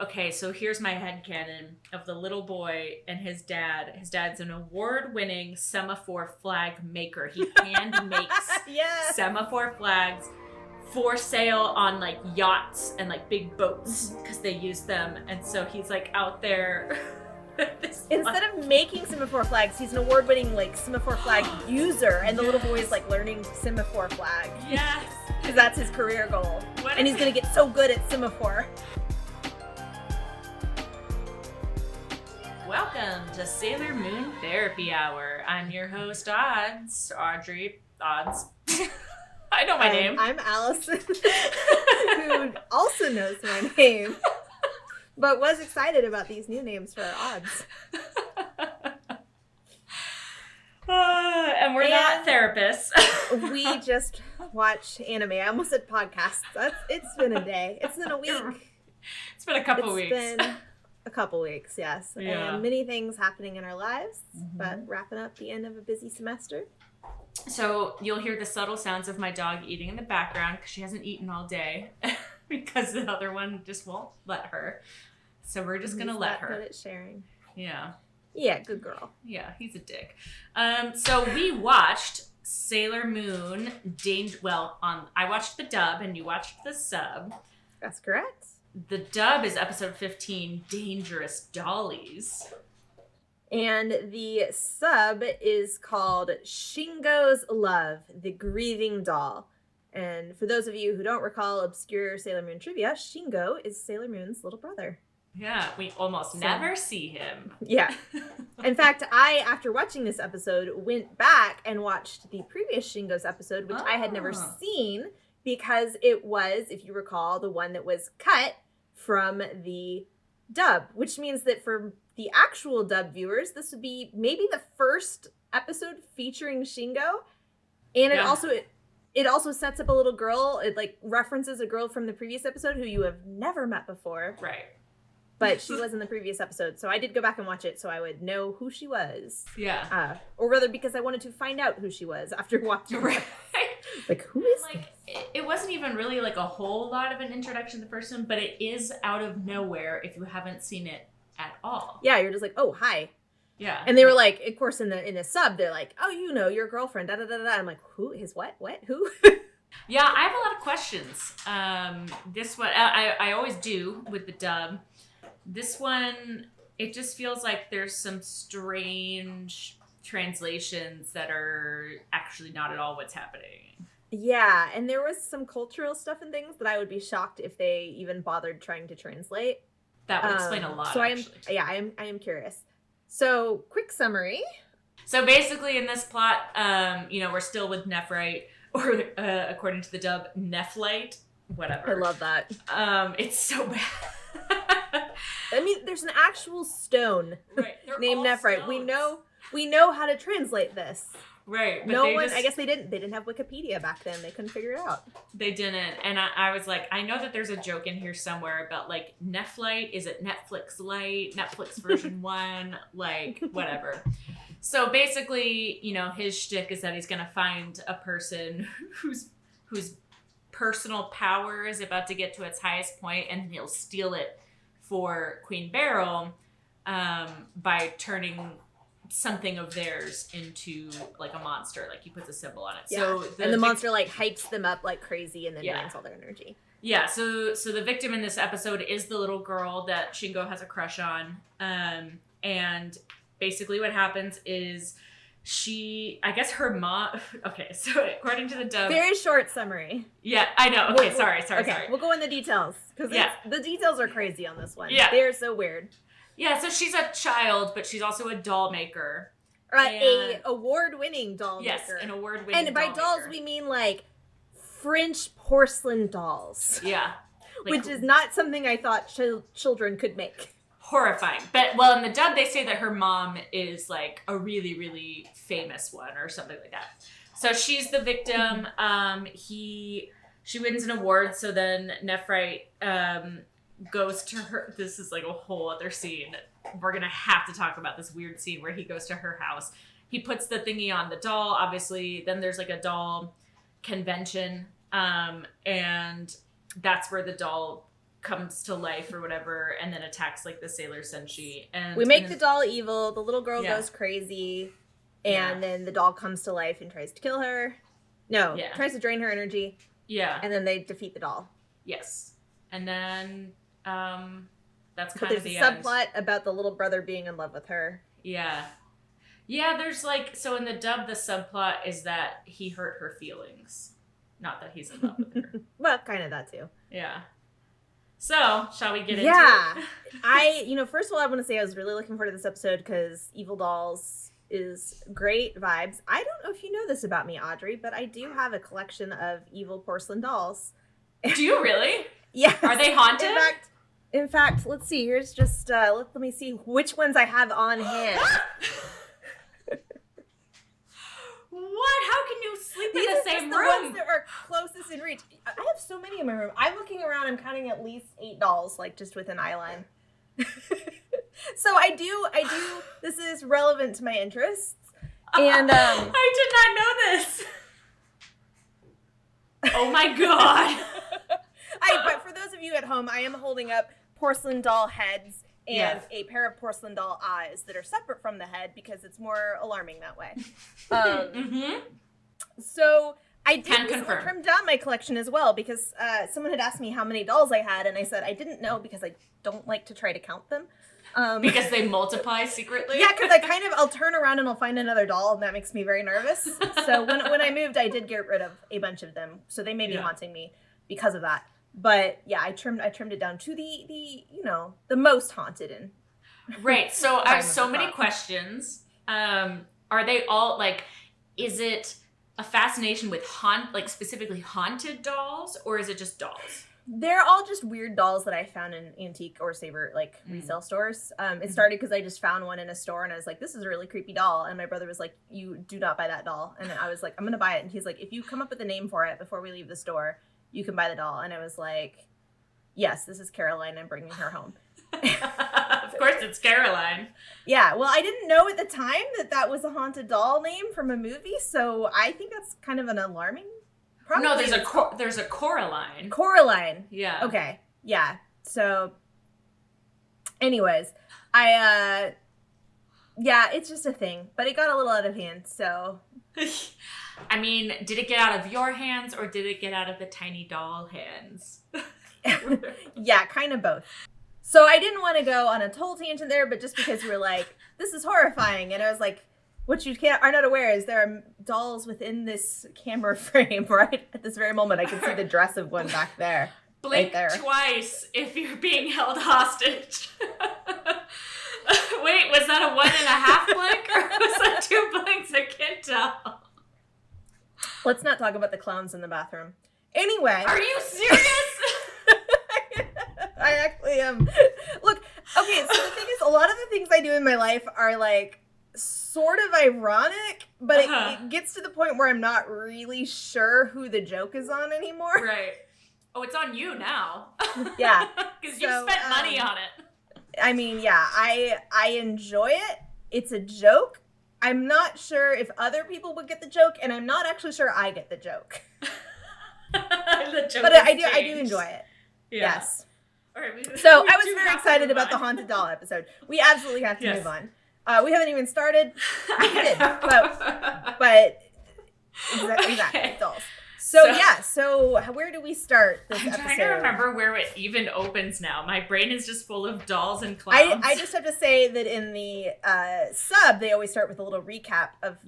Okay, so here's my headcanon of the little boy and his dad. His dad's an award-winning semaphore flag maker. He hand makes semaphore flags for sale on like yachts and like big boats because they use them. And so he's like out there. Instead of making semaphore flags, he's an award-winning like semaphore flag user, and the little boy is like learning semaphore flag. Yes, because that's his career goal, and he's gonna get so good at semaphore. Welcome to Sailor Moon Therapy Hour. I'm your host, Audrey. I know my name. I'm Alison, who also knows my name, but was excited about these new names for our odds. And we're not therapists. We just watch anime. I almost said podcasts. It's been a day. It's been a week. It's been a couple weeks. It's been a couple weeks, yes. Yeah. And many things happening in our lives, but wrapping up the end of a busy semester. So you'll hear the subtle sounds of my dog eating in the background because she hasn't eaten all day because the other one just won't let her. So we're just going to let her. Good at sharing. Yeah. Yeah, good girl. Yeah, he's a dick. So we watched Sailor Moon I watched the dub and you watched the sub. That's correct. The dub is episode 15, Dangerous Dollies. And the sub is called Shingo's Love, the Grieving Doll. And for those of you who don't recall obscure Sailor Moon trivia, Shingo is Sailor Moon's little brother. Yeah, we almost never see him. Yeah. In fact, I, after watching this episode, went back and watched the previous Shingo's episode, which I had never seen because it was, if you recall, the one that was cut from the dub, which means that for the actual dub viewers, this would be maybe the first episode featuring Shingo. And it also sets up a little girl. It like references a girl from the previous episode who you have never met before. Right. But she was in the previous episode, so I did go back and watch it so I would know who she was. Yeah. Or rather, because I wanted to find out who she was after watching right. it. Like, who is it wasn't even really like a whole lot of an introduction to the person, but it is out of nowhere if you haven't seen it at all. Yeah, you're just like, oh, hi. Yeah. And they were like, of course, in the sub, they're like, oh, you know, your girlfriend, da-da-da-da. I'm like, who? His what? What? Who? Yeah, I have a lot of questions. This one, I always do with the dub. This one, it just feels like there's some strange translations that are actually not at all what's happening. Yeah, and there was some cultural stuff and things that I would be shocked if they even bothered trying to translate. That would explain a lot, so actually. I am curious. So, quick summary. So basically in this plot, we're still with Nephrite, or according to the dub, Nephlite, whatever. I love that. It's so bad. I mean, there's an actual stone named Nephrite. Stones. We know how to translate this. Right. But I guess they didn't have Wikipedia back then. They couldn't figure it out. They didn't. And I was like, I know that there's a joke in here somewhere about like Nephlite. Is it Netflix Lite? Netflix version 1? Like, whatever. So basically, his shtick is that he's going to find a person whose personal power is about to get to its highest point, and he'll steal it for Queen Beryl by turning something of theirs into like a monster. Like he puts a symbol on it. Yeah. So the monster like hypes them up like crazy and then drains all their energy. Yeah, so the victim in this episode is the little girl that Shingo has a crush on. And basically what happens is I guess her mom, okay, so according to the dub. Very short summary. Yeah, I know. Okay, sorry. We'll go in the details. Because the details are crazy on this one. Yeah. They're so weird. Yeah, so she's a child, but she's also a doll maker. A award-winning doll maker. Yes, an award-winning doll maker. And by dolls, we mean like French porcelain dolls. Yeah. Which is not something I thought children could make. Horrifying. But, well, in the dub, they say that her mom is, like, a really, really famous one or something like that. So she's the victim. She wins an award, so then Nephrite goes to her. This is, like, a whole other scene. We're going to have to talk about this weird scene where he goes to her house. He puts the thingy on the doll, obviously. Then there's, like, a doll convention. And that's where the doll comes to life or whatever, and then attacks like the Sailor Senshi. And we make the doll evil. The little girl goes crazy, and Yeah. then the doll comes to life and tries to kill her. No, tries to drain her energy. Yeah. And then they defeat the doll. Yes. And then that's But kind of there's the a end. subplot about the little brother being in love with her. Yeah. Yeah, there's like, so in the dub, the subplot is that he hurt her feelings. Not that he's in love with her. Well, kind of that too. Yeah. So, shall we get into it? First of all, I want to say I was really looking forward to this episode because Evil Dolls is great vibes. I don't know if you know this about me, Audrey, but I do have a collection of evil porcelain dolls. Do you really? Yeah. Are they haunted? In fact, let's see. Here's just, let me see which ones I have on hand. What? How can you sleep in These the are same just room? The ones that are closest in reach. I have so many in my room. I'm looking around. I'm counting at least 8 dolls, like just with an eye line. So I do. This is relevant to my interests. And I did not know this. Oh my god. But for those of you at home, I am holding up porcelain doll heads and a pair of porcelain doll eyes that are separate from the head because it's more alarming that way. So I did trim down my collection as well because someone had asked me how many dolls I had, and I said I didn't know because I don't like to try to count them. Because they multiply secretly? Yeah, because I'll turn around and I'll find another doll, and that makes me very nervous. So when I moved, I did get rid of a bunch of them. So they may be haunting me because of that. But yeah, I trimmed it down to the most haunted in. Right. So I have so many questions. Are they all like, is it a fascination with specifically haunted dolls, or is it just dolls? They're all just weird dolls that I found in antique or saver resale stores. It started because I just found one in a store and I was like, this is a really creepy doll. And my brother was like, you do not buy that doll. And I was like, I'm going to buy it. And he's like, if you come up with a name for it before we leave the store, you can buy the doll. And I was like, yes, this is Caroline. I'm bringing her home. Of course it's Caroline. Yeah, well, I didn't know at the time that was a haunted doll name from a movie. So I think that's kind of an alarming. Probably. No, there's a Coraline. Coraline. Yeah. Okay. Yeah. So, anyways, it's just a thing, but it got a little out of hand. So, I mean, did it get out of your hands or did it get out of the tiny doll hands? Yeah, kind of both. So I didn't want to go on a total tangent there, but just because you were like, this is horrifying, and I was like, what you are not aware is there are dolls within this camera frame right at this very moment. I can see the dress of one back there. Blink right there. Twice if you're being held hostage. Wait, was that a 1.5 blink or was that 2 blinks? I can't tell. Let's not talk about the clowns in the bathroom. Anyway. Are you serious? I actually am. Look, okay, so the thing is, a lot of the things I do in my life are like sort of ironic, but it gets to the point where I'm not really sure who the joke is on anymore. Right. Oh, it's on you now. Yeah. Because you spent money on it. I mean, yeah, I enjoy it. It's a joke. I'm not sure if other people would get the joke, and I'm not actually sure I get the joke. But I do enjoy it. Yeah. Yes. All right, so I was very excited about the haunted doll episode. We absolutely have to move on. We haven't even started. We did, but exactly dolls. So where do we start this episode? I'm trying to remember where it even opens now. My brain is just full of dolls and clowns. I just have to say that in the sub, they always start with a little recap of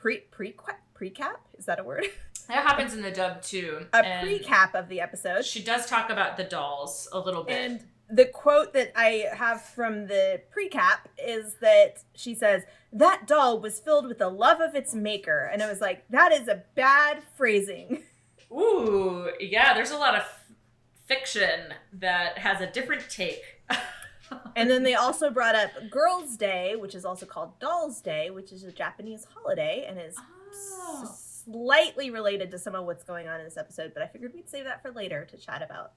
pre-cap. Is that a word? That happens in the dub too. A pre-cap of the episode. She does talk about the dolls a little bit. And the quote that I have from the pre-cap is that she says, that doll was filled with the love of its maker. And I was like, that is a bad phrasing. Ooh, yeah, there's a lot of fiction that has a different take. And then they also brought up Girls' Day, which is also called Dolls' Day, which is a Japanese holiday and is slightly related to some of what's going on in this episode. But I figured we'd save that for later to chat about.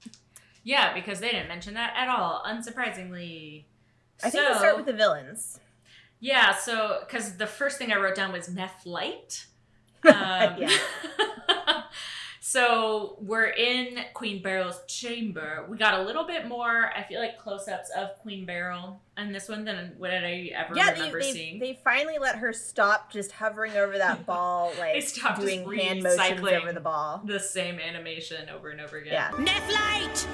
Yeah, because they didn't mention that at all, unsurprisingly. I think we'll start with the villains. Yeah, so, because the first thing I wrote down was Nephrite. So we're in Queen Beryl's chamber. We got a little bit more, I feel like, close-ups of Queen Beryl in this one than what I ever remember seeing. They finally let her stop just hovering over that ball, like they stopped doing just hand motions over the ball. The same animation over and over again. Yeah. Nephrite,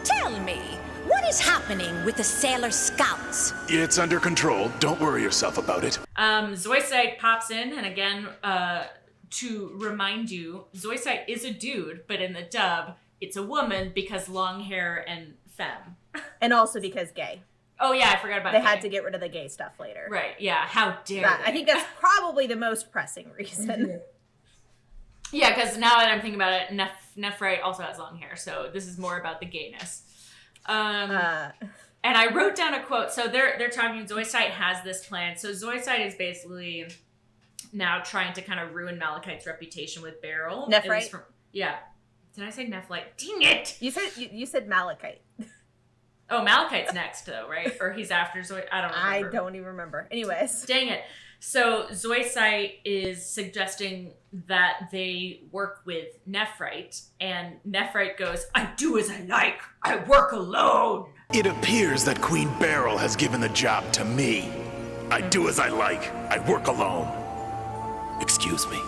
tell me, what is happening with the Sailor Scouts? It's under control. Don't worry yourself about it. Zoisite pops in, and again, to remind you, Zoisite is a dude, but in the dub, it's a woman because long hair and femme. And also because gay. Oh yeah, I forgot about They gay. had to get rid of the gay stuff later. Right, yeah, how dare they. I think that's probably the most pressing reason. Yeah, because now that I'm thinking about it, Nephrite also has long hair, so this is more about the gayness. And I wrote down a quote. So they're talking, Zoisite has this plan. So Zoisite is basically now trying to kind of ruin Malachite's reputation with Beryl. Nephrite? Yeah. Did I say Nephrite? Dang it! You said Malachite. Oh, Malachite's next, though, right? Or he's after Zoisite? I don't remember. I don't even remember. Anyways. Dang it. So Zoisite is suggesting that they work with Nephrite, and Nephrite goes, I do as I like. I work alone. It appears that Queen Beryl has given the job to me. I do as I like. I work alone. Excuse me.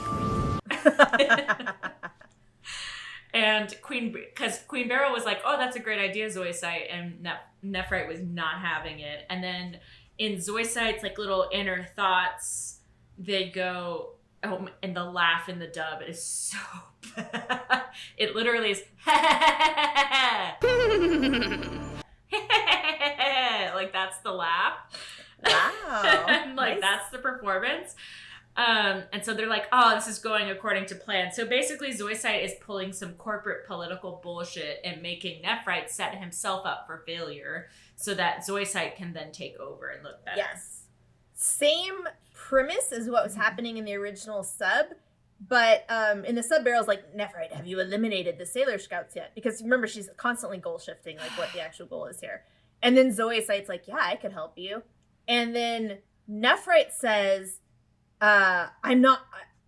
And because Queen Beryl was like, oh, that's a great idea, Zoisite, and Nephrite was not having it. And then in Zoisite's like little inner thoughts, they go, oh, and the laugh in the dub is so bad. It literally is, like that's the laugh. Wow. And like Nice. that's the performance. And so they're like, oh, this is going according to plan. So basically Zoisite is pulling some corporate political bullshit and making Nephrite set himself up for failure so that Zoisite can then take over and look better. Yes. Same premise as what was happening in the original sub, but in the sub Beryl's like, Nephrite, have you eliminated the Sailor Scouts yet? Because remember, she's constantly goal shifting, like what the actual goal is here. And then Zoisite's like, yeah, I could help you. And then Nephrite says, I'm not,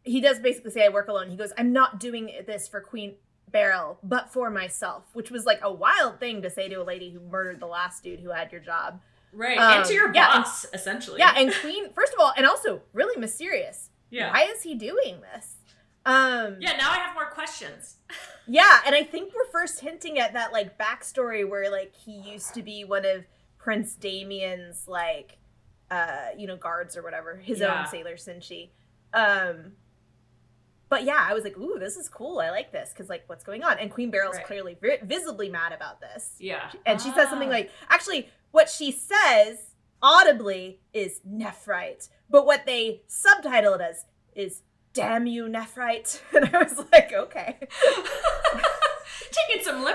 he does basically say I work alone. He goes, I'm not doing this for Queen Beryl, but for myself, which was like a wild thing to say to a lady who murdered the last dude who had your job. Right. And to your boss, essentially. Yeah. And Queen, first of all, and also really mysterious. Yeah. Why is he doing this? Yeah, now I have more questions. Yeah. And I think we're first hinting at that like backstory where like he used to be one of Prince Damien's like, guards or whatever, his own Sailor Senshi. But yeah, I was like, ooh, this is cool. I like this. Cause like, what's going on? And Queen Beryl's clearly visibly mad about this. Yeah. And she says something like, actually, what she says audibly is Nephrite. But what they subtitle it as is, damn you, Nephrite. And I was like, okay. Taking some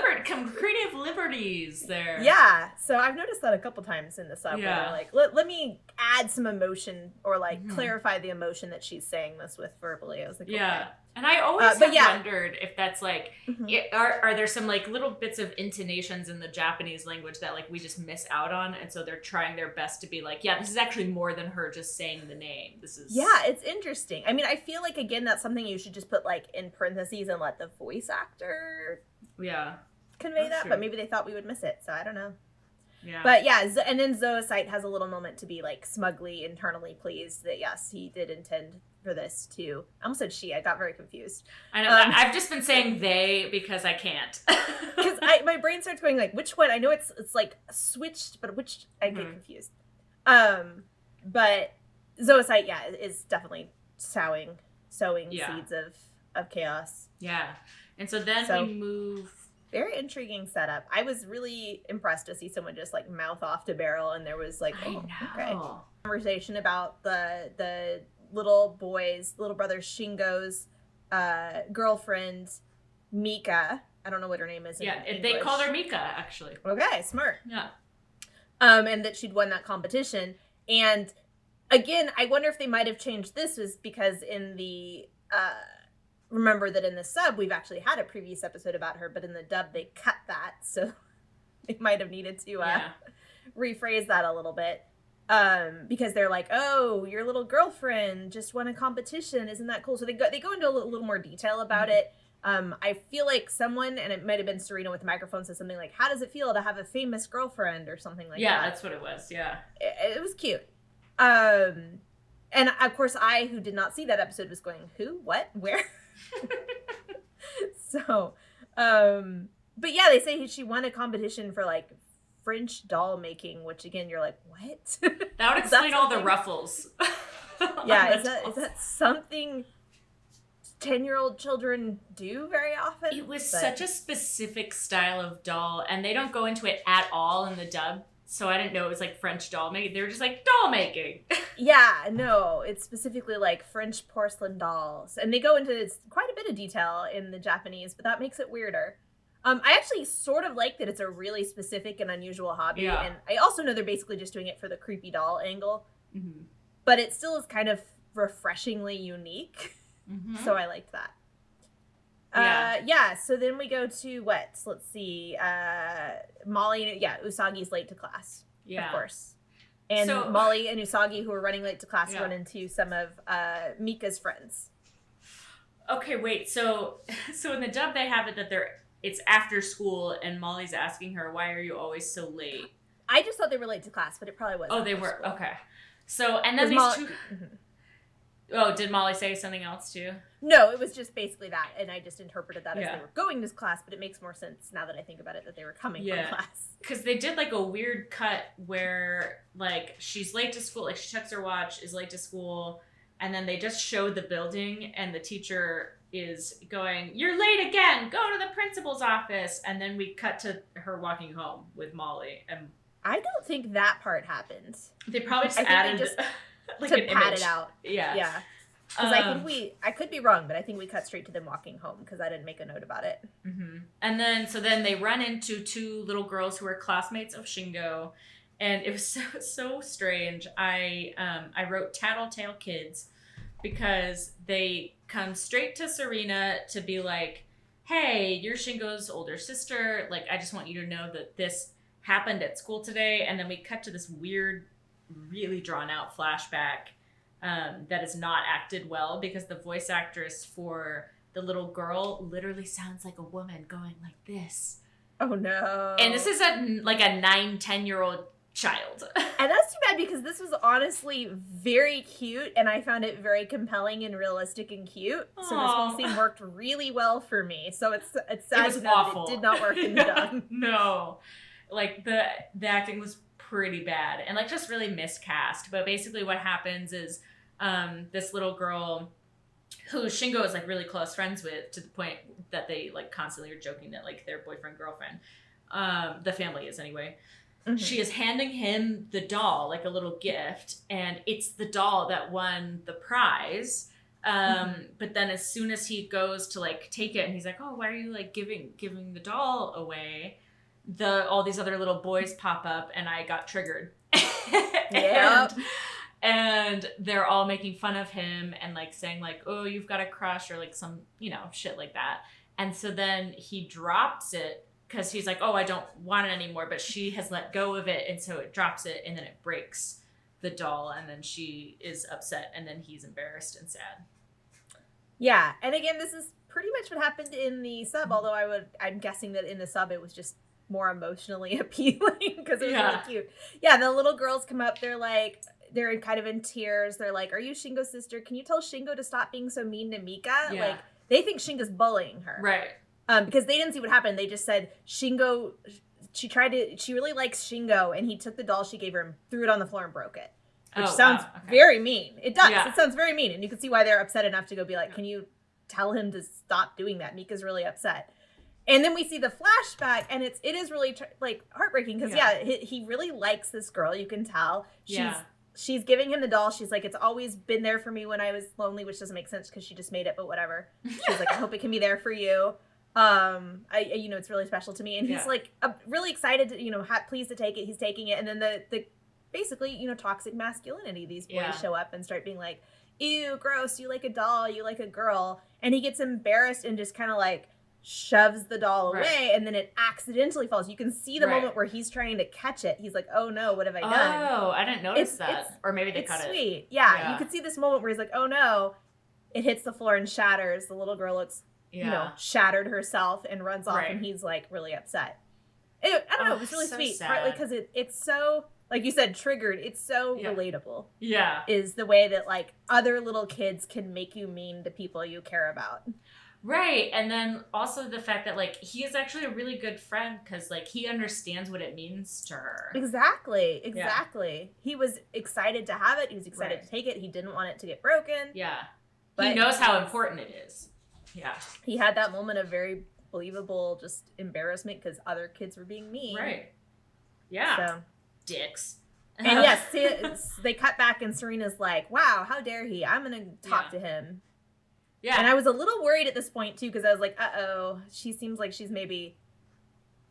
creative liberties there. Yeah. So I've noticed that a couple times in the sub where Yeah. they're like, let me add some emotion or like clarify the emotion that she's saying this with verbally. I was like, Yeah. okay. And I always but have wondered if that's like, Mhm. are there some like little bits of intonations in the Japanese language that like we just miss out on? And so they're trying their best to be like, yeah, this is actually more than her just saying the name. This is. Yeah, it's interesting. I mean, I feel like, again, that's something you should just put like in parentheses and let the voice actor Yeah. convey That's that. true. But maybe they thought we would miss it. So I don't know. Yeah. But yeah, and then Zoisite has a little moment to be like smugly internally pleased that yes, he did intend for this too. I almost said she. I got very confused. I know. I've just been saying they because I can't. Because my brain starts going like, which one? I know it's like switched, but which I get confused. But Zoisite, yeah, is definitely sowing seeds of chaos. Yeah. And so then we move. Very intriguing setup. I was really impressed to see someone just like mouth off to Beryl, and there was like, okay, conversation about the little brother Shingo's girlfriend Mika. I don't know what her name is. Yeah, in they English. called her Mika actually. Okay, smart. Yeah. And that she'd won that competition. And again, I wonder if they might have changed this was because in the remember that in the sub we've actually had a previous episode about her, but in the dub they cut that, so they might have needed to rephrase that a little bit. Because they're like, oh, your little girlfriend just won a competition, isn't that cool? So they go into a little more detail about it. I feel like someone, and it might have been Serena with the microphone, said something like, how does it feel to have a famous girlfriend or something like that? Yeah, that's what it was. Yeah. It was cute. And of course, I, who did not see that episode, was going, who? What? Where? So, but yeah, they say she won a competition for like French doll making, which again, you're like, what? That would explain all the ruffles. Yeah, is that something 10-year-old children do very often? It was such a specific style of doll, and they don't go into it at all in the dub. So I didn't know it was like French doll making. They were just like doll making. Yeah, no, it's specifically like French porcelain dolls. And they go into quite a bit of detail in the Japanese, but that makes it weirder. I actually sort of like that it's a really specific and unusual hobby. Yeah. And I also know they're basically just doing it for the creepy doll angle. Mm-hmm. But it still is kind of refreshingly unique. Mm-hmm. So I liked that. So then we go to what? Let's see. Molly, Usagi's late to class. Yeah. Of course. And so, Molly and Usagi, who are running late to class, run into some of Mika's friends. Okay, wait. So in the dub, they have it that it's after school, and Molly's asking her, why are you always so late? I just thought they were late to class, but it probably was. Oh, they were? School. Okay. So, and then two... Mm-hmm. Oh, did Molly say something else too? No, it was just basically that, and I just interpreted that as they were going to class, but it makes more sense now that I think about it that they were coming from class. Because they did like a weird cut where like she's late to school, like she checks her watch, is late to school, and then they just showed the building, and the teacher is going, "You're late again, go to the principal's office," and then we cut to her walking home with Molly. And I don't think that part happened. They probably just added... like to pad it out. Yeah. Because I could be wrong, but I think we cut straight to them walking home because I didn't make a note about it. Mm-hmm. And then they run into two little girls who are classmates of Shingo, and it was so strange. I wrote Tattletale Kids because they come straight to Serena to be like, hey, you're Shingo's older sister. Like, I just want you to know that this happened at school today. And then we cut to this weird, really drawn out flashback that is not acted well because the voice actress for the little girl literally sounds like a woman going like this. Oh no. And this is a 9-10-year-old child. And that's too bad because this was honestly very cute and I found it very compelling and realistic and cute. Aww. So this whole scene worked really well for me. So it's sad to know that it did not work in the dub. No. Like the acting was pretty bad and like just really miscast. But basically what happens is this little girl who Shingo is like really close friends with to the point that they like constantly are joking that like they're boyfriend girlfriend. The family is anyway. Mm-hmm. She is handing him the doll, like a little gift, and it's the doll that won the prize. But then as soon as he goes to like take it and he's like, oh, why are you like giving the doll away? All these other little boys pop up and I got triggered. Yeah. And they're all making fun of him and like saying like, oh, you've got a crush or like some, shit like that. And so then he drops it because he's like, oh, I don't want it anymore. But she has let go of it. And so it drops it and then it breaks the doll. And then she is upset and then he's embarrassed and sad. Yeah. And again, this is pretty much what happened in the sub. Although I'm guessing that in the sub, it was just more emotionally appealing because it was really cute. Yeah. The little girls come up. They're kind of in tears. They're like, are you Shingo's sister? Can you tell Shingo to stop being so mean to Mika? Yeah. Like, they think Shingo's bullying her. Right. Because they didn't see what happened. They just said, Shingo, she really likes Shingo, and he took the doll she gave her and threw it on the floor and broke it. Which sounds very mean. It does. Yeah. It sounds very mean. And you can see why they're upset enough to go be like, can you tell him to stop doing that? Mika's really upset. And then we see the flashback, and it is really heartbreaking because he really likes this girl. You can tell she's giving him the doll. She's like, it's always been there for me when I was lonely, which doesn't make sense because she just made it, but whatever. She's like, I hope it can be there for you. It's really special to me. And he's like really excited to, pleased to take it. He's taking it, and then the basically toxic masculinity. These boys show up and start being like, ew, gross. You like a doll. You like a girl. And he gets embarrassed and just kind of like shoves the doll away, and then it accidentally falls. You can see the moment where he's trying to catch it. He's like, oh no, what have I done? Oh, I didn't notice that. Or maybe they cut it. It's sweet. Yeah, you could see this moment where he's like, oh no. It hits the floor and shatters. The little girl looks shattered herself and runs off, Right. and he's like really upset. I don't know. It was really so sweet, sad. partly because it's so, like you said, triggered. It's so relatable. Yeah. Is the way that like other little kids can make you mean to people you care about. Right. And then also the fact that like he is actually a really good friend because like he understands what it means to her. Exactly. He was excited to have it. He was excited to take it. He didn't want it to get broken. Yeah. But he knows how important it is. Yeah. He had that moment of very believable just embarrassment because other kids were being mean. Right. Yeah. So. Dicks. And yes, they cut back and Serena's like, wow, how dare he? I'm going to talk to him. Yeah. And I was a little worried at this point, too, because I was like, uh-oh, she seems like she's maybe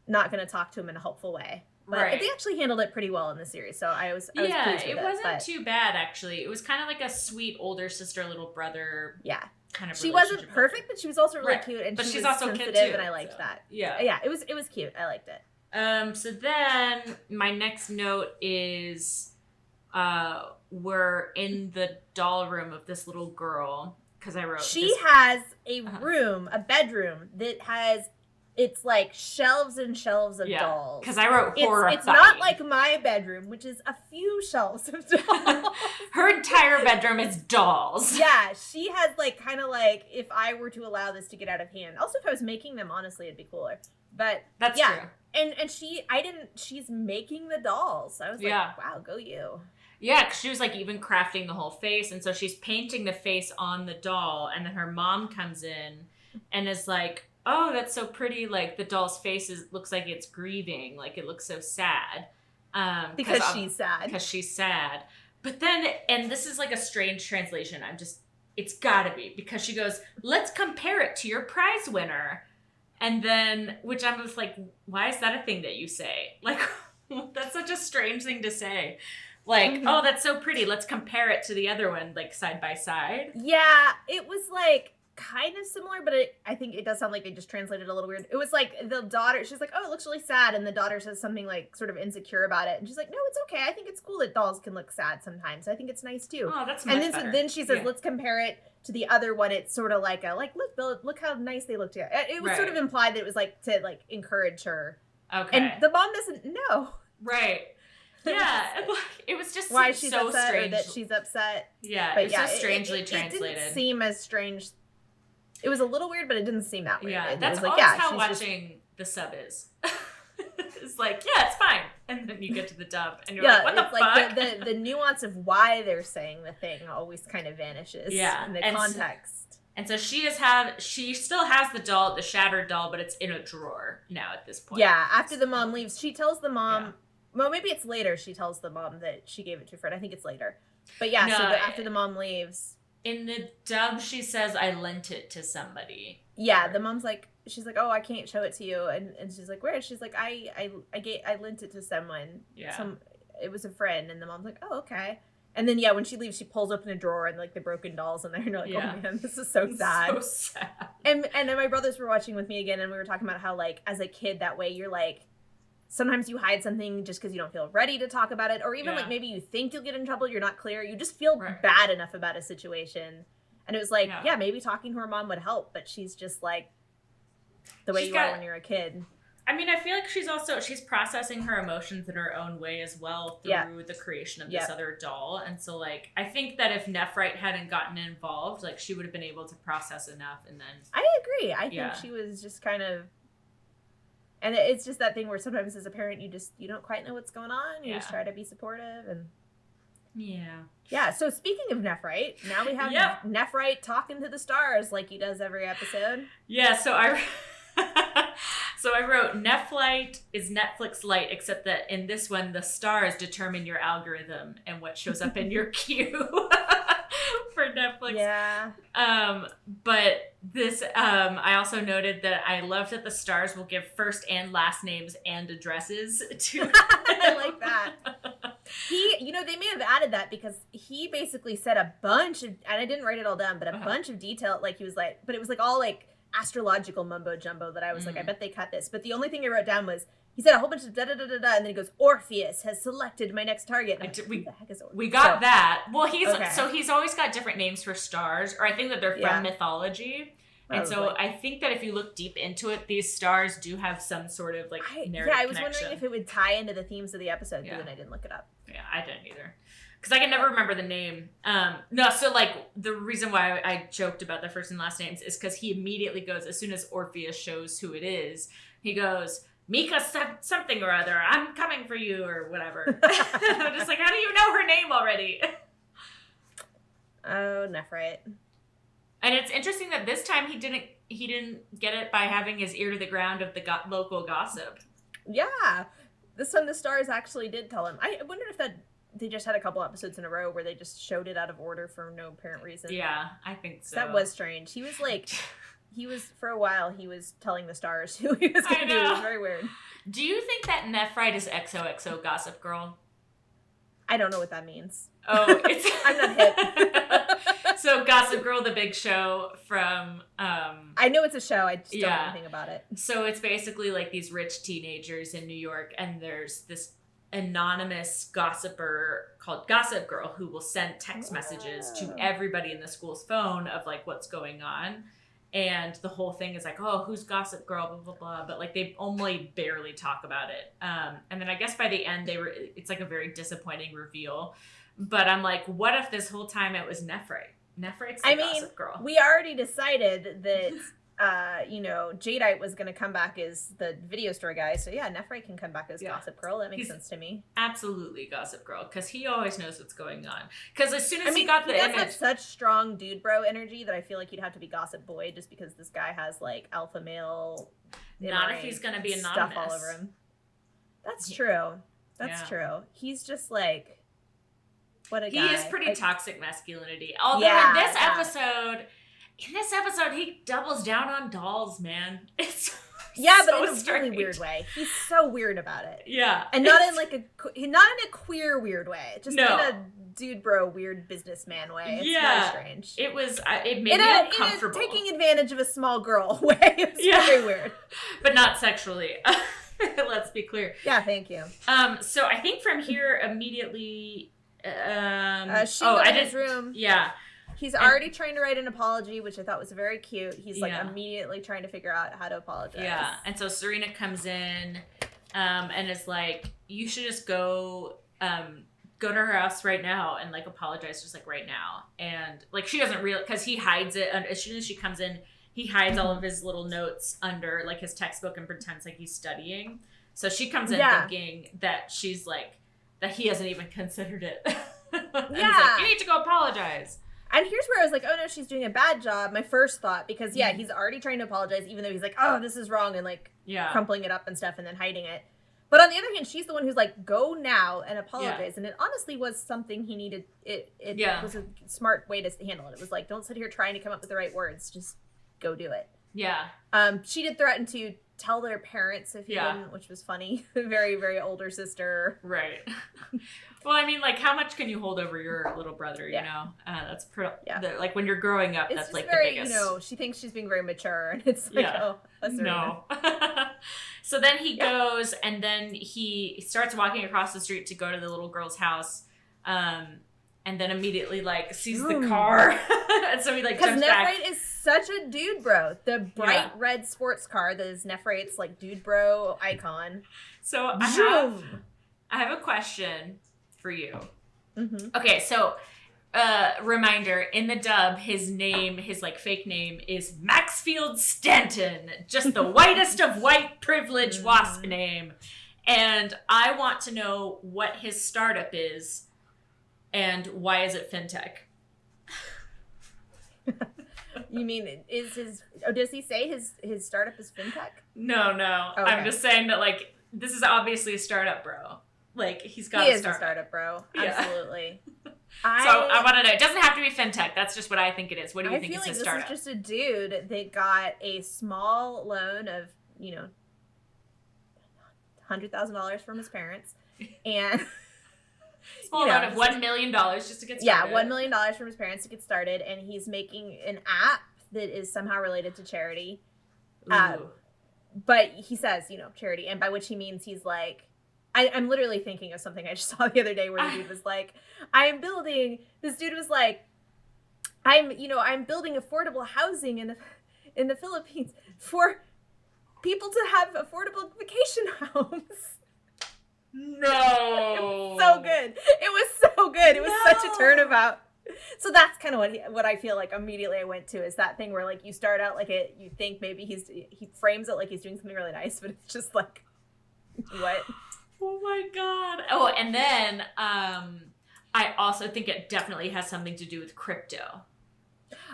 not going to talk to him in a helpful way. But they actually handled it pretty well in the series, so I was pleased with it wasn't too bad, actually. It was kind of like a sweet older sister, little brother kind of She wasn't perfect, but she was also really cute, and but she was also sensitive, cute, too, and I liked that. Yeah. Yeah, it was cute. I liked it. So then my next note is we're in the doll room of this little girl. Because I wrote she has a room, a bedroom that has, it's like shelves and shelves of dolls. Because I wrote horrifying. It's not like my bedroom, which is a few shelves of dolls. Her entire bedroom is dolls. Yeah, she has like kind of like, if I were to allow this to get out of hand. Also, if I was making them, honestly, it'd be cooler. But that's true. And she's making the dolls. I was like, wow, go you. Yeah, because she was like even crafting the whole face. And so she's painting the face on the doll. And then her mom comes in and is like, oh, that's so pretty. Like the doll's face looks like it's grieving. Like it looks so sad. Because she's sad. Because she's sad. But then, and this is like a strange translation. It's gotta be. Because she goes, let's compare it to your prize winner. And then, which I'm just like, why is that a thing that you say? Like, that's such a strange thing to say. Like, oh, that's so pretty. Let's compare it to the other one, like side by side. Yeah, it was like kind of similar, but I think it does sound like they just translated a little weird. It was like the daughter, she's like, oh, it looks really sad. And the daughter says something like sort of insecure about it. And she's like, no, it's okay. I think it's cool that dolls can look sad sometimes. I think it's nice too. Oh, that's much better. Then she says, let's compare it to the other one. It's sort of like look how nice they look together. It was sort of implied that it was like to like encourage her. Okay. And the mom doesn't know. Right. Yeah, it was just why she's so upset strange. or that she's upset. Yeah, but it was so strangely translated. It didn't seem as strange. It was a little weird, but it didn't seem that weird. Yeah, that's always how watching the sub is. It's like, yeah, it's fine. And then you get to the dub, and you're like, what the fuck? Like the nuance of why they're saying the thing always kind of vanishes in the context. And so she still has the doll, the shattered doll, but it's in a drawer now at this point. Yeah, after the mom leaves, she tells the mom... Well, maybe it's later she tells the mom that she gave it to a friend. I think it's later. But yeah, so after the mom leaves... In the dub, she says, I lent it to somebody. Yeah, the mom's like... She's like, oh, I can't show it to you. And she's like, where? She's like, I lent it to someone. Yeah. It was a friend. And the mom's like, oh, okay. And then, yeah, when she leaves, she pulls open a drawer and, like, the broken doll's in there. And you're like, oh, man, this is so sad. So sad. And then my brothers were watching with me again, and we were talking about how, like, as a kid, that way you're, like, sometimes you hide something just because you don't feel ready to talk about it. Or even, like, maybe you think you'll get in trouble, you're not clear. You just feel bad enough about a situation. And it was like, yeah, maybe talking to her mom would help, but she's just, like, the way you are when you're a kid. I mean, I feel like she's processing her emotions in her own way as well through the creation of this other doll. And so, like, I think that if Nephrite hadn't gotten involved, like, she would have been able to process enough. And then I agree. I think she was just kind of, and it's just that thing where sometimes as a parent, you don't quite know what's going on. You just try to be supportive and. Yeah. So speaking of Nephrite, now we have Nephrite talking to the stars like he does every episode. Yeah. So I wrote, Nephrite is Netflix light, except that in this one, the stars determine your algorithm and what shows up in your queue for Netflix. Yeah. But this, I also noted that I love that the stars will give first and last names and addresses to. I like that. They may have added that because he basically said a bunch of, and I didn't write it all down, but a bunch of detail, like he was like, but it was like all like astrological mumbo jumbo that I was like, I bet they cut this. But the only thing I wrote down was he said a whole bunch of da da da da da, and then he goes, Orpheus has selected my next target. Like, who the heck is Orpheus? We got that. Well, he's always got different names for stars, or I think that they're from mythology. And so I think that if you look deep into it, these stars do have some sort of like narrative I was connection. wondering if it would tie into the themes of the episode, but then I didn't look it up. Yeah, I didn't either. Because I can never remember the name. No, so like the reason why I joked about the first and last names is because he immediately goes, as soon as Orpheus shows who it is, he goes, Mika something or other, I'm coming for you, or whatever. I'm just like, how do you know her name already? Oh, Nephrite. And it's interesting that this time he didn't get it by having his ear to the ground of the local gossip. Yeah. This time the stars actually did tell him. I wonder if they just had a couple episodes in a row where they just showed it out of order for no apparent reason. Yeah, I think so. That was strange. He was for a while, he was telling the stars who he was going to do. It was very weird. Do you think that Nephrite is XOXO Gossip Girl? I don't know what that means. Oh, it's... I'm not hip. So Gossip Girl, the big show from... I know it's a show. I just don't know anything about it. So it's basically like these rich teenagers in New York, and there's this anonymous gossiper called Gossip Girl who will send text messages to everybody in the school's phone of like what's going on. And the whole thing is like, oh, who's Gossip Girl, blah, blah, blah. But like they only barely talk about it. And then I guess by the end, it's like a very disappointing reveal. But I'm like, what if this whole time it was Nephrite? Nephrite's the Gossip Girl. We already decided that, Jadeite was going to come back as the video store guy. So yeah, Nephrite can come back as Gossip Girl. That makes sense to me. Absolutely Gossip Girl, because he always knows what's going on. Because as soon as he got the image... have such strong dude bro energy that I feel like he'd have to be Gossip Boy just because this guy has like alpha male... Not if he's going to be anonymous. Stuff all over him. That's true. That's true. He's just like... What a guy. He is pretty toxic masculinity. Although in this episode, he doubles down on dolls, man. It's but in a really weird way. He's so weird about it. Yeah, and not in a queer weird way. Just in a dude bro weird businessman way. It's very strange. It was. It made me uncomfortable. Taking advantage of a small girl way. It's very weird, but not sexually. Let's be clear. Yeah, thank you. So I think from here immediately. Shingo in his room. Yeah. He's already trying to write an apology, which I thought was very cute. He's like immediately trying to figure out how to apologize. Yeah. And so Serena comes in and is like, you should just go to her house right now and like apologize just like right now. And like she doesn't realize, because he hides it. And as soon as she comes in, he hides all of his little notes under like his textbook and pretends like he's studying. So she comes in thinking that she's like, that he hasn't even considered it. And he's like, you need to go apologize. And here's where I was like, oh no, she's doing a bad job. My first thought, because he's already trying to apologize, even though he's like, oh, this is wrong, and like crumpling it up and stuff and then hiding it. But on the other hand, she's the one who's like, go now and apologize. And it honestly was something he needed. It was a smart way to handle it. It was like, don't sit here trying to come up with the right words. Just go do it. Yeah. She did threaten to tell their parents if he didn't, which was funny. Very, very older sister. Right. Well, I mean, like, how much can you hold over your little brother, you know? That's like when you're growing up, that's like very, the biggest. You know, she thinks she's being very mature, and it's like, no. So then he goes, and then he starts walking across the street to go to the little girl's house, and then immediately like sees the car, and so he like jumps back. Because Nephrite is such a dude bro. The bright red sports car that is Nephrite's like dude bro icon. So I have a question for you. Mm-hmm. Okay, so reminder, in the dub, his like fake name is Maxfield Stanton, just the whitest of white privilege wasp name. And I want to know what his startup is and why is it fintech? You mean, does he say his startup is fintech? No. Okay. I'm just saying that like, this is obviously a startup, bro. Like, he's got a startup, bro. Absolutely. So I want to know. It doesn't have to be fintech. That's just what I think it is. What do you think is his startup? I feel like this is just a dude that got a small loan of, $100,000 from his parents. And... small loan of $1 million just to get started. Yeah, $1 million from his parents to get started. And he's making an app that is somehow related to charity. But he says, charity. And by which he means he's like... I'm literally thinking of something I just saw the other day where the dude was like, this dude was like, I'm building affordable housing in the Philippines for people to have affordable vacation homes. No. So good. It was so good. It was such a turnabout. So that's kind of what I feel like immediately I went to is that thing where like you start out like you think maybe he frames it like he's doing something really nice, but it's just like what? Oh my god. Oh, and then I also think it definitely has something to do with crypto.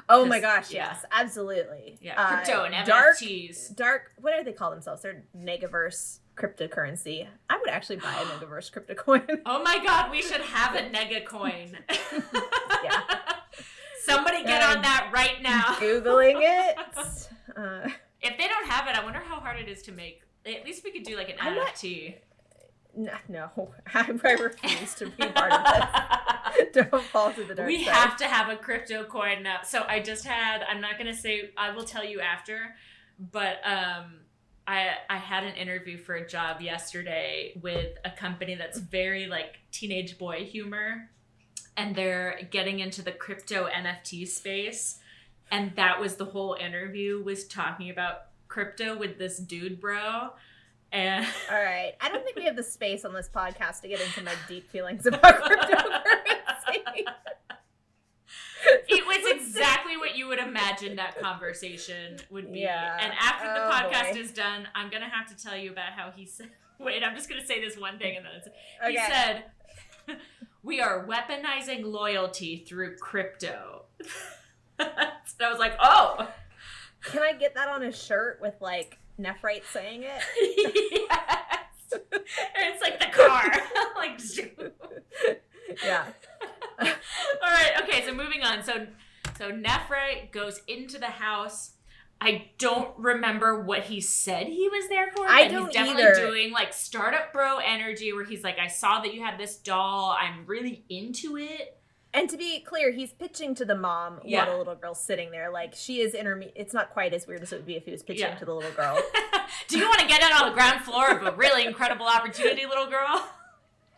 Oh my gosh, yes, absolutely. Yeah, crypto and NFTs. Dark, what do they call themselves? They're Negaverse cryptocurrency. I would actually buy a Negaverse crypto coin. Oh my god, we should have a Nega coin. Yeah. Somebody get on that right now. Googling it. If they don't have it, I wonder how hard it is to make. At least we could do like an NFT. No, I refuse to be part of this. Don't fall to the dark We side. have to have a crypto coin now. So I just had, I'm not going to say, I will tell you after, but I had an interview for a job yesterday with a company that's very like teenage boy humor, and they're getting into the crypto NFT space. And that was the whole interview, was talking about crypto with this dude, bro. And all right, I don't think we have the space on this podcast to get into my deep feelings about cryptocurrency. It was exactly what you would imagine that conversation would be. Yeah. And after the podcast is done, I'm going to have to tell you about how he said, wait, I'm just going to say this one thing and then he said, we are weaponizing loyalty through crypto. So I was like, oh. Can I get that on a shirt with like Nephrite saying it? Yes. And it's like the car. Like, yeah. All right. Okay. So moving on. So Nephrite goes into the house. I don't remember what he said he was there for. I don't He's definitely either. doing like startup bro energy where he's like, I saw that you had this doll. I'm really into it. And to be clear, he's pitching to the mom while the little girl's sitting there. Like, she is it's not quite as weird as it would be if he was pitching to the little girl. Do you want to get in on the ground floor of a really incredible opportunity, little girl?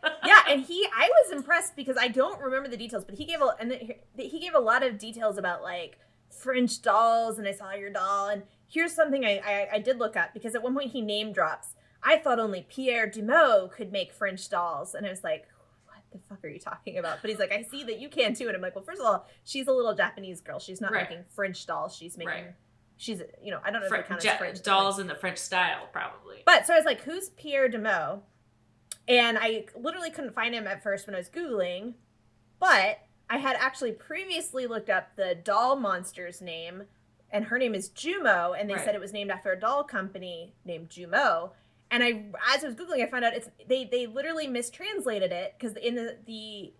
Yeah, and I was impressed because I don't remember the details, but he gave a lot of details about like French dolls, and I saw your doll. And here's something I did look up, because at one point he name drops, I thought only Pierre Dumont could make French dolls, and I was like, the fuck are you talking about? But he's like, I see that you can too. And I'm like, well, first of all, she's a little Japanese girl. She's not making French dolls. She's making, she's, I don't know if it counts as French. Dolls in the French style, probably. But so I was like, who's Pierre Dumont? And I literally couldn't find him at first when I was Googling, but I had actually previously looked up the doll monster's name, and her name is Jumo, and they said it was named after a doll company named Jumo. And as I was Googling, I found out they literally mistranslated it, because in the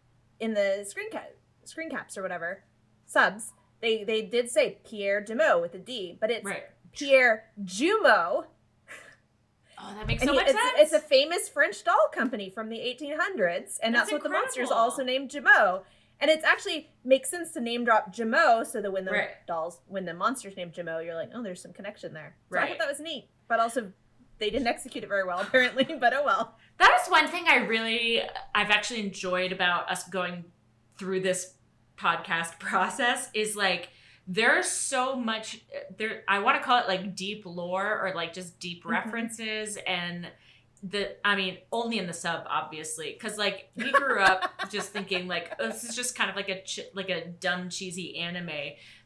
screen caps or whatever subs, they did say Pierre Dumont with a D, but it's Pierre Jumo. Oh, that makes so much sense. It's a famous French doll company from the 1800s, and that's what the monster's also named Jumo. And it's actually makes sense to name drop Jumo, so that when the monster's named Jumo, you're like, oh, there's some connection there. So I thought that was neat, but also they didn't execute it very well, apparently, but oh well. That is one thing I've actually enjoyed about us going through this podcast process, is like, there's so much I want to call it like deep lore, or like just deep references, and only in the sub, obviously, because like we grew up just thinking like, oh, this is just kind of like a dumb cheesy anime.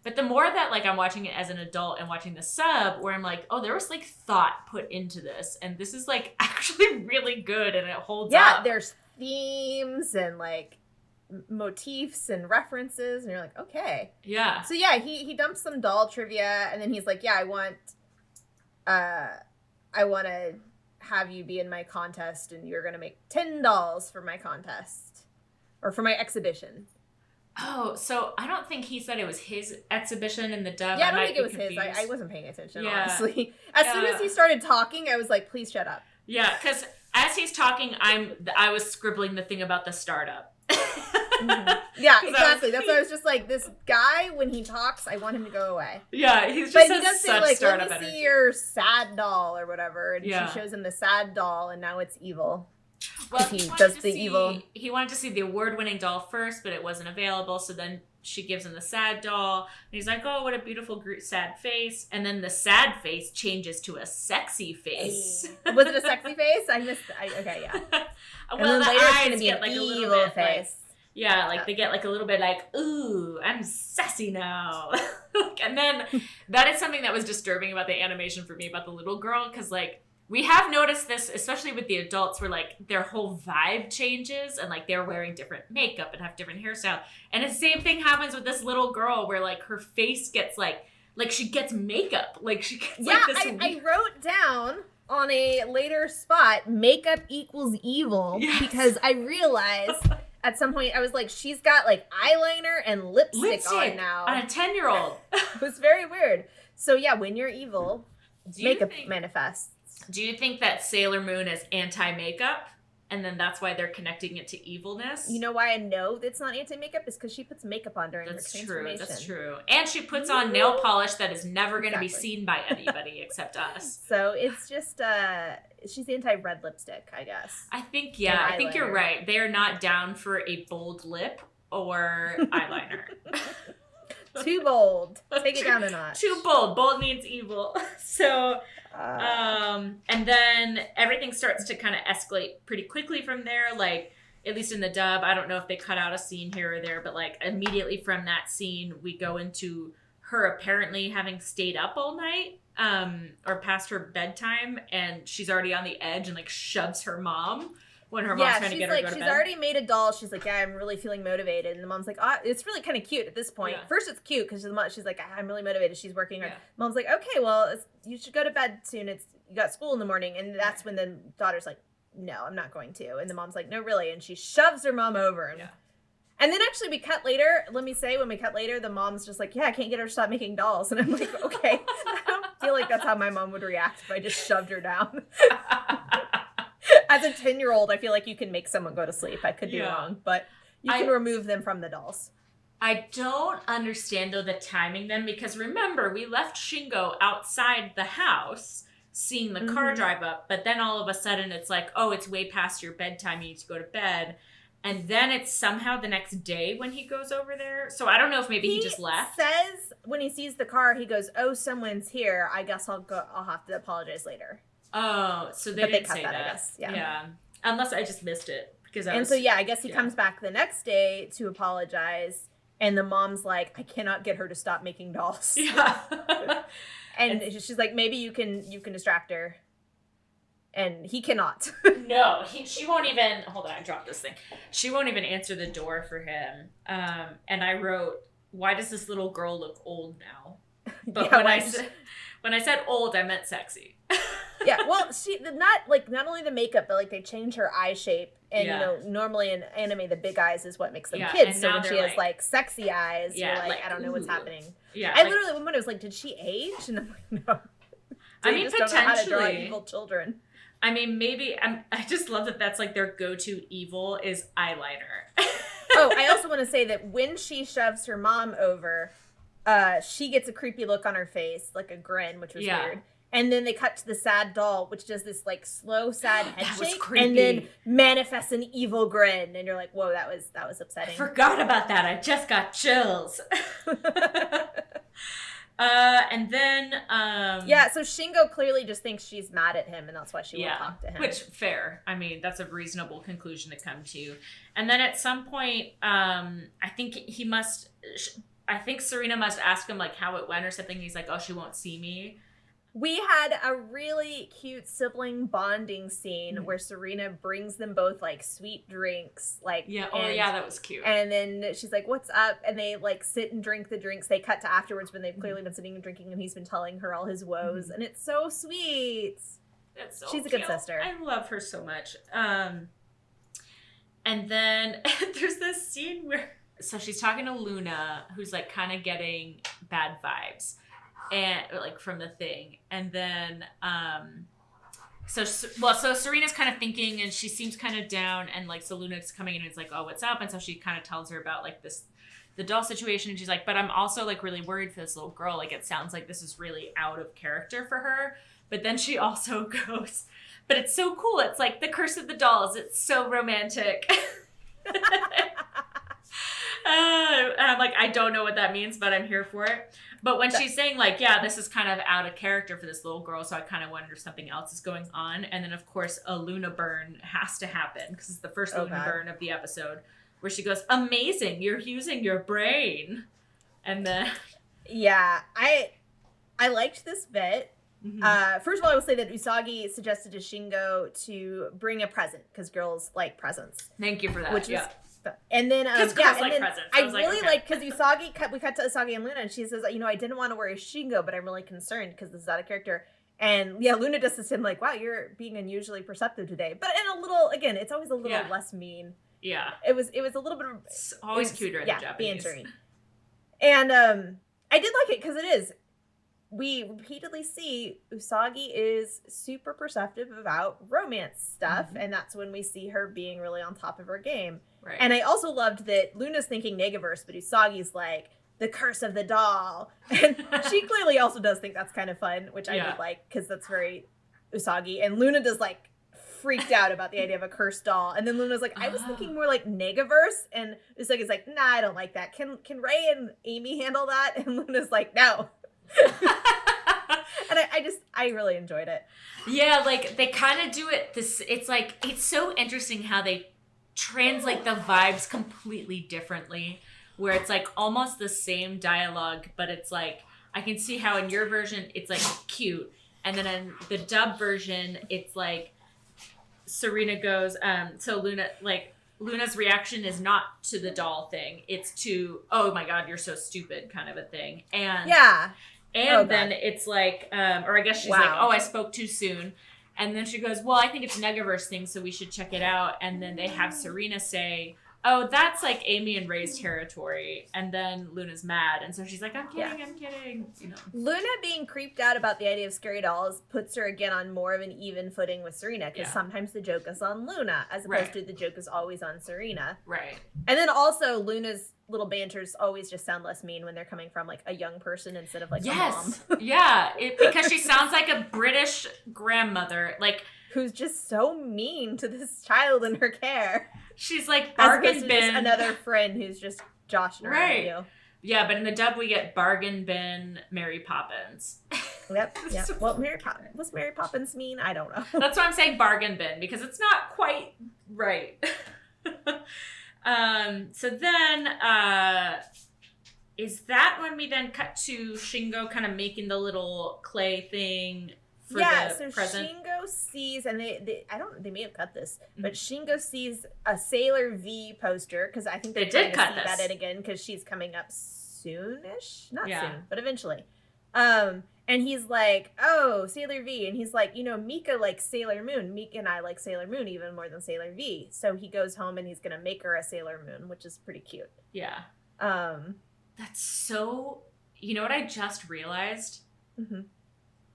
But the more that like I'm watching it as an adult and watching the sub, where I'm like, oh, there was like thought put into this, and this is like actually really good, and it holds up. Yeah, there's themes and like motifs and references, and you're like, okay. Yeah. So yeah, he dumped some doll trivia, and then he's like, yeah, I want to have you be in my contest, and you're gonna make 10 dolls for my contest, or for my exhibition. Oh, so I don't think he said it was his exhibition in the dub. Yeah, I don't think it was his. I wasn't paying attention, honestly. As soon as he started talking, I was like, please shut up. Yeah, because as he's talking, I was scribbling the thing about the startup. Yeah, exactly. That's why I was just like, this guy, when he talks, I want him to go away. Yeah, he's just but he does say, like, let me energy. See your sad doll or whatever, and she shows him the sad doll, and now it's evil. Well, he does the evil. He wanted to see the award-winning doll first, but it wasn't available, so then she gives him the sad doll. And he's like, oh, what a beautiful, sad face. And then the sad face changes to a sexy face. Was it a sexy face? I missed okay, yeah. Well, and then the later it's eyes going to be get an like a little evil bit face. they get like a little bit like, ooh, I'm sassy now. And then that is something that was disturbing about the animation for me about the little girl, because like we have noticed this, especially with the adults, where like their whole vibe changes and like they're wearing different makeup and have different hairstyle. And the same thing happens with this little girl where like her face gets like she gets makeup. Like she gets like this. I wrote down on a later spot, makeup equals evil, because I realized at some point I was like, she's got like eyeliner and lipstick on now. On a 10-year-old. It was very weird. So yeah, when you're evil, makeup manifests. Do you think that Sailor Moon is anti-makeup, and then that's why they're connecting it to evilness? You know why I know it's not anti-makeup is because she puts makeup on during her transformation. That's true. And she puts on nail polish that is never going to be seen by anybody except us. So it's just, she's anti-red lipstick, I guess. I think you're right. They are not down for a bold lip or eyeliner. Too bold. Take it down a notch. Too bold. Bold means evil. So... and then everything starts to kind of escalate pretty quickly from there. Like, at least in the dub, I don't know if they cut out a scene here or there, but like immediately from that scene, we go into her apparently having stayed up all night, or past her bedtime, and she's already on the edge and like shoves her mom when her mom's trying to get her to go to bed. She's already made a doll. She's like, yeah, I'm really feeling motivated. And the mom's like, oh, it's really kind of cute at this point. Yeah. First, it's cute because she's like, I'm really motivated. She's working hard. Yeah. Mom's like, okay, well, you should go to bed soon. You got school in the morning. And that's when the daughter's like, no, I'm not going to. And the mom's like, no, really. And she shoves her mom over. And then actually we cut later. Let me say, when we cut later, the mom's just like, yeah, I can't get her to stop making dolls. And I'm like, okay. I don't feel like that's how my mom would react if I just shoved her down. As a 10-year-old, I feel like you can make someone go to sleep. I could be wrong, but you can remove them from the dolls. I don't understand, though, the timing then, because remember, we left Shingo outside the house seeing the car drive up, but then all of a sudden it's like, oh, it's way past your bedtime, you need to go to bed. And then it's somehow the next day when he goes over there. So I don't know if maybe he just left. He says when he sees the car, he goes, oh, someone's here. I guess I'll have to apologize later. Oh, so they didn't say that. I guess. Yeah. Unless I just missed it. I guess he comes back the next day to apologize, and the mom's like, I cannot get her to stop making dolls. Yeah. and she's like, maybe you can distract her. And he cannot. No, she won't even, hold on, I dropped this thing. She won't even answer the door for him. And I wrote, why does this little girl look old now? But when I said old, I meant sexy. Yeah, well, not only the makeup, but like they change her eye shape, and normally in anime the big eyes is what makes them kids. So when she has like sexy eyes, you're like I don't know what's happening. Yeah, I literally one minute was like, did she age? And I'm like, no. I mean, just potentially. Don't know how to draw evil children. I mean, maybe I just love that that's like their go-to evil is eyeliner. Oh, I also want to say that when she shoves her mom over, she gets a creepy look on her face, like a grin, which was weird. And then they cut to the sad doll, which does this like slow, sad head shake, and then manifests an evil grin, and you're like, "Whoa, that was upsetting." I forgot about that. I just got chills. And then so Shingo clearly just thinks she's mad at him, and that's why she won't talk to him. Which fair. I mean, that's a reasonable conclusion to come to. And then at some point, I think Serena must ask him like how it went or something. He's like, "Oh, she won't see me." We had a really cute sibling bonding scene where Serena brings them both like sweet drinks, that was cute. And then she's like, "What's up?" And they like sit and drink the drinks. They cut to afterwards when they've clearly been sitting and drinking, and he's been telling her all his woes, and it's so sweet. That's so She's a cute. good sister. I love her so much. And then there's this scene where she's talking to Luna, who's like kind of getting bad vibes. And like from the thing, and then so Serena's kind of thinking, and she seems kind of down, and like so Luna's coming in and it's like, oh, what's up? And so she kind of tells her about like the doll situation, and she's like, but I'm also like really worried for this little girl, like it sounds like this is really out of character for her. But then she also goes, but it's so cool, it's like the curse of the dolls, it's so romantic. And I'm like, I don't know what that means, but I'm here for it. But when she's saying, like, yeah, this is kind of out of character for this little girl, so I kind of wonder if something else is going on. And then, of course, a Luna burn has to happen, because it's the first Luna burn of the episode, where she goes, amazing, you're using your brain. And then... Yeah, I liked this bit. Mm-hmm. First of all, I will say that Usagi suggested to Shingo to bring a present, because girls like presents. Thank you for that. Which was... And then, girls like presents. I really like, because we cut to Usagi and Luna, and she says, I didn't want to worry Shingo, but I'm really concerned because this is out of character. And yeah, Luna does this to him like, wow, you're being unusually perceptive today. But in a little, again, it's always a little less mean. Yeah. It was a little bit of... It's always cuter in the Japanese. Bantering. And I did like it because it is. We repeatedly see Usagi is super perceptive about romance stuff, and that's when we see her being really on top of her game. Right. And I also loved that Luna's thinking Negaverse, but Usagi's like, the curse of the doll. And she clearly also does think that's kind of fun, which I did like, because that's very Usagi. And Luna does like freaked out about the idea of a cursed doll. And then Luna's like, I was thinking more like Negaverse. And Usagi's like, nah, I don't like that. Can Ray and Amy handle that? And Luna's like, no. And I really enjoyed it. Yeah, like they kind of do it it's like, it's so interesting how they translate the vibes completely differently, where it's like almost the same dialogue, but it's like, I can see how in your version it's like cute, and then in the dub version it's like Serena goes, so Luna's reaction is not to the doll thing, it's to, oh my god, you're so stupid kind of a thing. And then it's like, or I guess she's like, oh, I spoke too soon. And then she goes, well, I think it's a Negaverse thing, so we should check it out. And then they have Serena say, oh, that's like Amy and Ray's territory. And then Luna's mad. And so she's like, I'm kidding. Luna being creeped out about the idea of scary dolls puts her again on more of an even footing with Serena, because sometimes the joke is on Luna, as opposed to the joke is always on Serena. Right. And then also Luna's little banters always just sound less mean when they're coming from like a young person instead of like a mom. Yeah, because she sounds like a British grandmother, like who's just so mean to this child in her care. She's like bargain bin, another friend who's just joshing around you. Yeah, but in the dub we get bargain bin Mary Poppins. Yep. Well, was Mary Poppins mean? I don't know. That's why I'm saying bargain bin, because it's not quite right. So then, is that when we then cut to Shingo kind of making the little clay thing for the present? Shingo sees, and they may have cut this, but Shingo sees a Sailor V poster, because I think they did cut this. That in again, because she's coming up soonish, not soon, but eventually. And he's like, oh, Sailor V. And he's like, Mika likes Sailor Moon. Mika and I like Sailor Moon even more than Sailor V. So he goes home and he's going to make her a Sailor Moon, which is pretty cute. Yeah. That's so... You know what I just realized? Mm-hmm.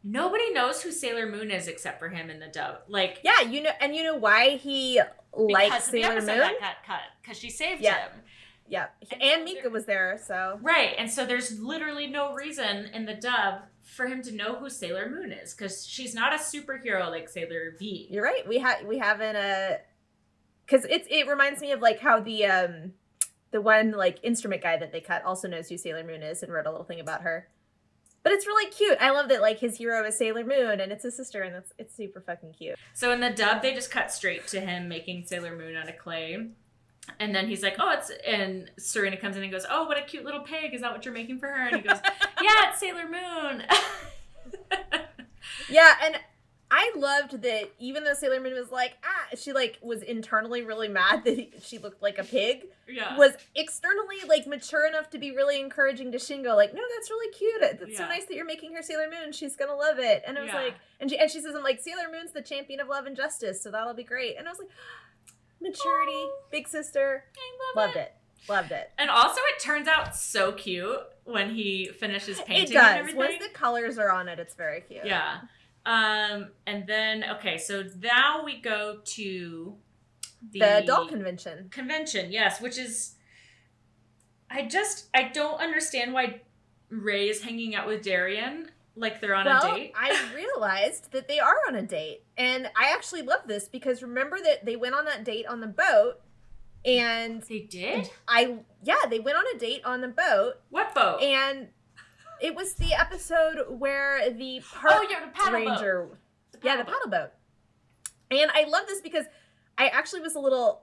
Nobody knows who Sailor Moon is except for him in the dub. Like... Yeah, and you know why he likes Sailor Moon? That got cut. Because she saved him. Yeah. And Mika was there, so... Right. And so there's literally no reason in the dub for him to know who Sailor Moon is, because she's not a superhero like Sailor V. You're right. We haven't because it reminds me of like how the one like instrument guy that they cut also knows who Sailor Moon is and wrote a little thing about her. But it's really cute. I love that like his hero is Sailor Moon and it's his sister, and it's super fucking cute. So in the dub they just cut straight to him making Sailor Moon out of clay. And then he's like, and Serena comes in and goes, oh, what a cute little pig. Is that what you're making for her? And he goes, yeah, it's Sailor Moon. Yeah, and I loved that even though Sailor Moon was like, she like was internally really mad that she looked like a pig, was externally like mature enough to be really encouraging to Shingo, like, no, that's really cute. It's so nice that you're making her Sailor Moon. She's gonna love it. And I was like, and she says, I'm like, Sailor Moon's the champion of love and justice, so that'll be great. And I was like, maturity, big sister. I loved it. Loved it. And also it turns out so cute when he finishes painting. It does. And everything. Once the colors are on it, it's very cute. Yeah. And then, okay, so now we go to the doll convention. Yes, which is, I don't understand why Ray is hanging out with Darien. Like they're on a date? I realized that they are on a date. And I actually love this because remember that they went on that date on the boat And They did? they went on a date on the boat. What boat? And it was the episode where the park the paddle ranger... boat. The paddle boat. And I love this because I actually was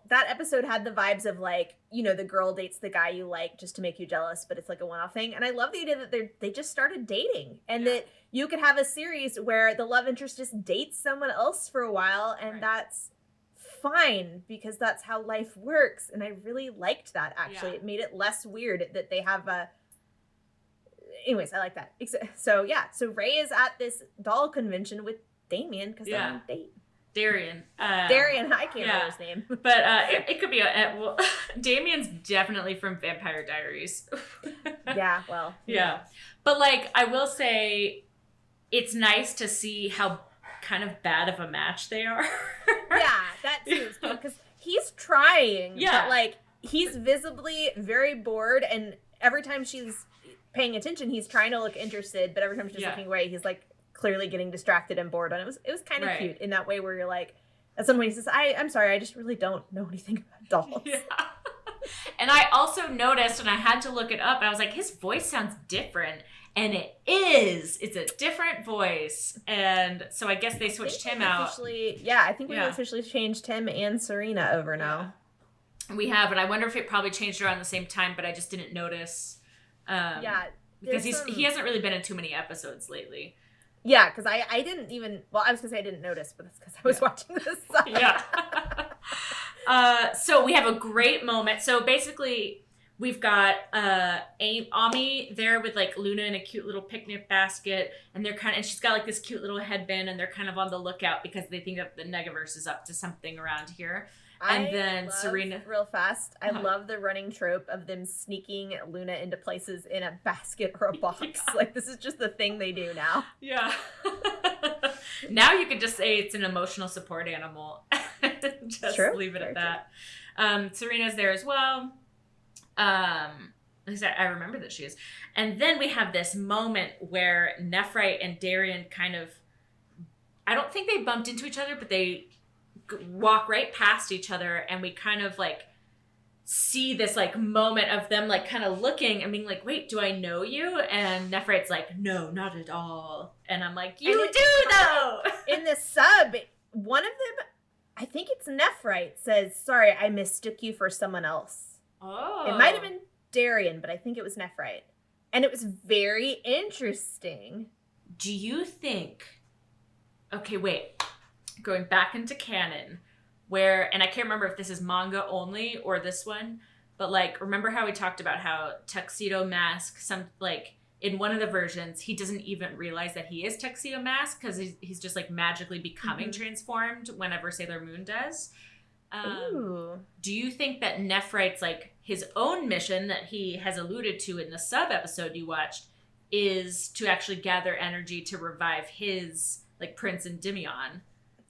that episode had the vibes of like, you know, the girl dates the guy you like just to make you jealous, but it's like a one-off thing. And I love the idea that they just started dating and that you could have a series where the love interest just dates someone else for a while, and that's fine because that's how life works. And I really liked that, actually. It made it less weird that they have a... Anyways, I like that. So Ray is at this doll convention with Damien because they're on a date. Darian. Darian, I can't remember his name. But it could be Damien's definitely from Vampire Diaries. Yeah, well. Yeah. But like, I will say it's nice to see how kind of bad of a match they are. Yeah, that too is cool because he's trying. Yeah. But like, he's visibly very bored, and every time she's paying attention, he's trying to look interested, but every time she's looking away, he's like clearly getting distracted and bored. And it was kind of cute in that way where you're like, at some point he says, I'm sorry, I just really don't know anything about dolls. Yeah. And I also noticed, and I had to look it up, and I was like, his voice sounds different. And it is. It's a different voice. And so I guess they switched him out. I think we've officially changed him and Serena over now. Yeah. We have, and I wonder if it probably changed around the same time, but I just didn't notice. Because he hasn't really been in too many episodes lately. Yeah, because I didn't even... Well, I was going to say I didn't notice, but that's because I was watching this. Yeah. So we have a great moment. So basically, we've got Ami there with like Luna in a cute little picnic basket, and and she's got like this cute little headband, and they're kind of on the lookout because they think that the Negaverse is up to something around here. And then Serena... Real fast, I love the running trope of them sneaking Luna into places in a basket or a box. Yeah. Like, this is just the thing they do now. Yeah. Now you could just say it's an emotional support animal. Just leave it at that. Serena's there as well. At least I remember that she is. And then we have this moment where Nephrite and Darian kind of... I don't think they bumped into each other, but they... walk right past each other, and we kind of like see this like moment of them like kind of looking and being like, wait, do I know you? And Nephrite's like, no, not at all. And I'm like, you do though. In the sub, one of them, I think it's Nephrite, says, sorry, I mistook you for someone else. Oh. It might have been Darian, but I think it was Nephrite. And it was very interesting. Do you think... Okay, wait. Going back into canon, where, and I can't remember if this is manga only or this one, but like, remember how we talked about how Tuxedo Mask, in one of the versions, he doesn't even realize that he is Tuxedo Mask because he's just like magically becoming transformed whenever Sailor Moon does. Do you think that Nephrite's like his own mission that he has alluded to in the sub episode you watched is to actually gather energy to revive his like Prince Endymion?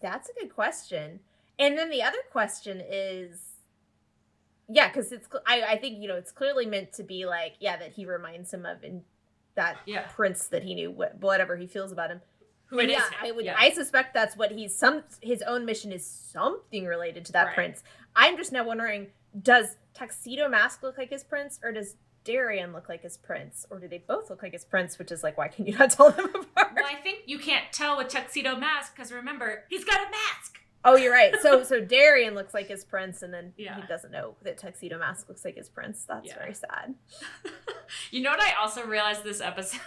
That's a good question. And then the other question is, because I think, it's clearly meant to be like, that he reminds him of that prince that he knew, whatever he feels about him. Who it is. I suspect that's what his own mission is, something related to that prince. I'm just now wondering, does Tuxedo Mask look like his prince, or does Darian look like his prince, or do they both look like his prince, which is like, why can you not tell them apart? Well, I think you can't tell with Tuxedo Mask because remember, he's got a mask. Oh, you're right. So Darian looks like his prince, and then he doesn't know that Tuxedo Mask looks like his prince. That's very sad. You know what I also realized this episode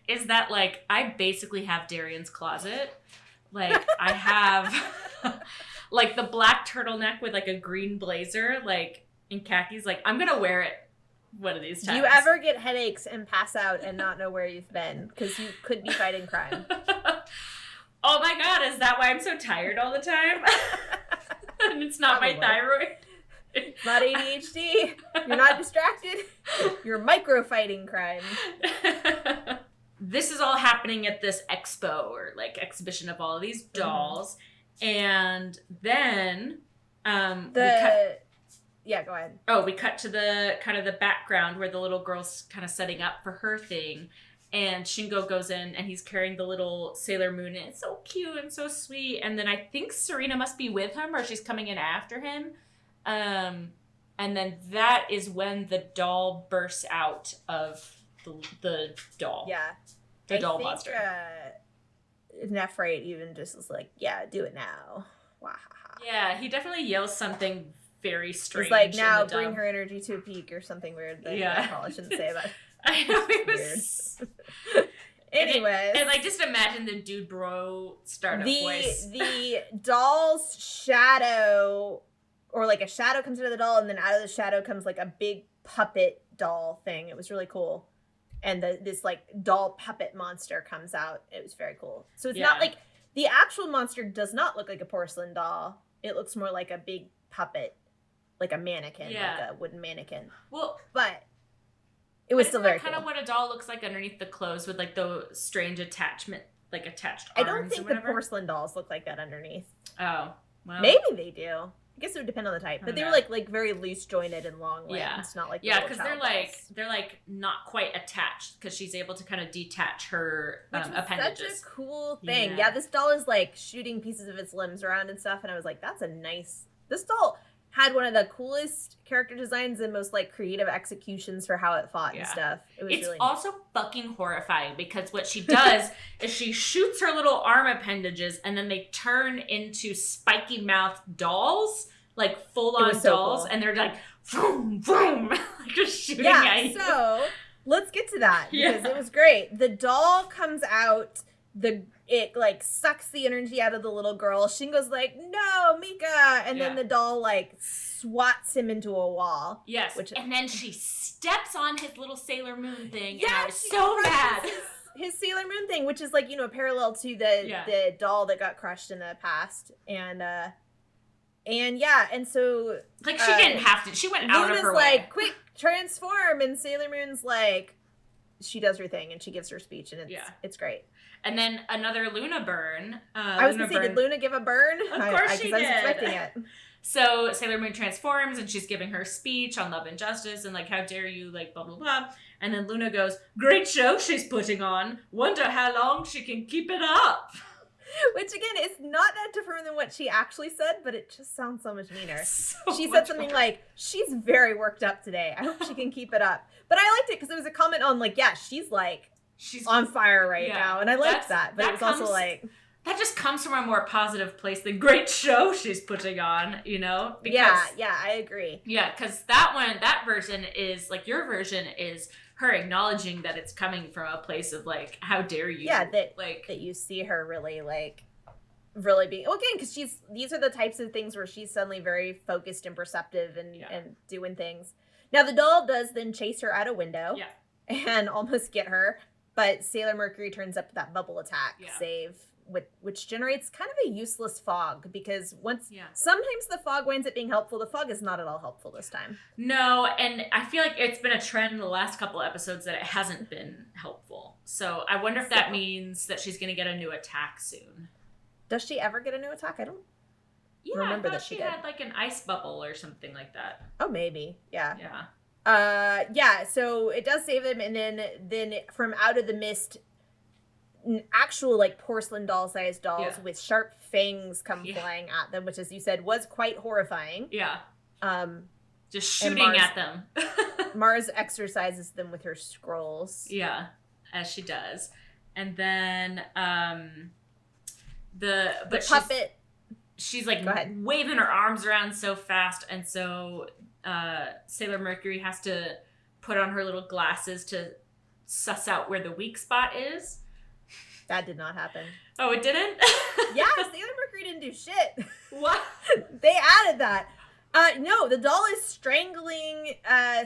is that like I basically have Darian's closet. Like I have like the black turtleneck with like a green blazer, like in khakis. Like I'm gonna wear it one of these times. Do you ever get headaches and pass out and not know where you've been? Because you could be fighting crime. Oh my God, is that why I'm so tired all the time? And it's not my thyroid. It's not ADHD. You're not distracted. You're micro-fighting crime. This is all happening at this expo or like exhibition of all of these dolls. And then Yeah, go ahead. Oh, we cut to the kind of the background where the little girl's kind of setting up for her thing. And Shingo goes in and he's carrying the little Sailor Moon. And it's so cute and so sweet. And then I think Serena must be with him or she's coming in after him. And then that is when the doll bursts out of the doll. Yeah. The doll monster. Nephrite even just was like, yeah, do it now. Wahaha. Yeah, he definitely yells something very strange. He's like, now bring her energy to a peak or something weird that I probably shouldn't say about it. I know, it was weird. Anyways. And like, just imagine the dude bro startup voice. The doll's shadow, or like a shadow comes out of the doll, and then out of the shadow comes like a big puppet doll thing. It was really cool. And this like doll puppet monster comes out. It was very cool. So it's not like, the actual monster does not look like a porcelain doll. It looks more like a big puppet, like a mannequin, like a wooden mannequin. Well, but it was still very cool. Kind of what a doll looks like underneath the clothes, with like the strange attachment, like attached I arms. don't think the porcelain dolls look like that underneath. Oh, well. Maybe they do. I guess it would depend on the type, but they were like very loose jointed and long limbs, not like because they're like not quite attached, because she's able to kind of detach her appendages. Such a cool thing. Yeah, this doll is like shooting pieces of its limbs around and stuff, and I was like, that's a nice. This doll had one of the coolest character designs and most like creative executions for how it fought and stuff. It's really also fucking horrifying, because what she does is she shoots her little arm appendages, and then they turn into spiky mouthed dolls, like full on dolls, cool. And they're like vroom vroom, like just shooting at you. So let's get to that, because it was great. The doll comes out. It like sucks the energy out of the little girl. Shingo's like, no, Mika, and then the doll like swats him into a wall. Yes, and then she steps on his little Sailor Moon thing. Yeah, and I was so mad. His Sailor Moon thing, which is like, you know, parallel to the doll that got crushed in the past, and so like she didn't have to. She went out of her way. Like, quick, transform, and Sailor Moon's like, she does her thing and she gives her speech, and it's great. And then another Luna burn. I was going to say, did Luna give a burn? Of course she did. I was expecting it. So Sailor Moon transforms, and she's giving her speech on love and justice, and like, how dare you, like, blah, blah, blah. And then Luna goes, great show she's putting on. Wonder how long she can keep it up. Which, again, is not that different than what she actually said, but it just sounds so much meaner. She said something like, she's very worked up today. I hope she can keep it up. But I liked it because it was a comment on, like, she's on fire right now. And I liked that. But it was also like... That just comes from a more positive place than great show she's putting on, you know? Because, yeah, I agree. Yeah, because that version is, like, your version is her acknowledging that it's coming from a place of, like, how dare you? Yeah, that you see her really, like, really being... Well, again, because these are the types of things where she's suddenly very focused and perceptive and doing things. Now, the doll does then chase her out a window and almost get her, but Sailor Mercury turns up that bubble attack save, which generates kind of a useless fog, because sometimes the fog winds up being helpful. The fog is not at all helpful this time. No, and I feel like it's been a trend in the last couple of episodes that it hasn't been helpful. So I wonder if that means that she's going to get a new attack soon. Does she ever get a new attack? I don't remember that she had like an ice bubble or something like that. Oh, maybe. Yeah. Yeah. So it does save them, and then from out of the mist, actual like porcelain doll-sized dolls with sharp fangs come flying at them, which, as you said, was quite horrifying. Yeah. Just shooting at them. Mars exercises them with her scrolls. Yeah, as she does. And then the puppet. She's like waving her arms around so fast, and so Sailor Mercury has to put on her little glasses to suss out where the weak spot is. That did not happen. Oh, it didn't? Yeah, Sailor Mercury didn't do shit. What? They added that. No, the doll is strangling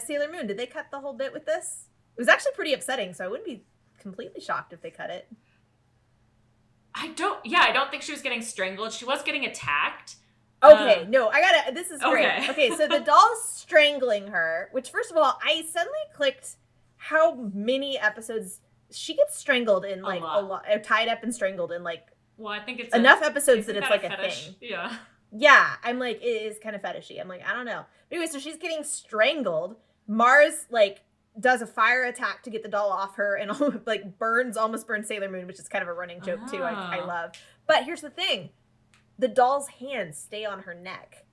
Sailor Moon. Did they cut the whole bit with this? It was actually pretty upsetting, so I wouldn't be completely shocked if they cut it. I don't think she was getting strangled. She was getting attacked. Okay, this is great. Okay, so the doll's strangling her, which, first of all, I suddenly clicked how many episodes she gets strangled in, like, a lot, tied up and strangled in, like, well, I think it's enough episodes that it's like a thing. Yeah. Yeah, I'm like, it is kind of fetishy. I'm like, I don't know. But anyway, so she's getting strangled. Mars, like, does a fire attack to get the doll off her and like almost burns Sailor Moon, which is kind of a running joke too. I love. But here's the thing. The doll's hands stay on her neck.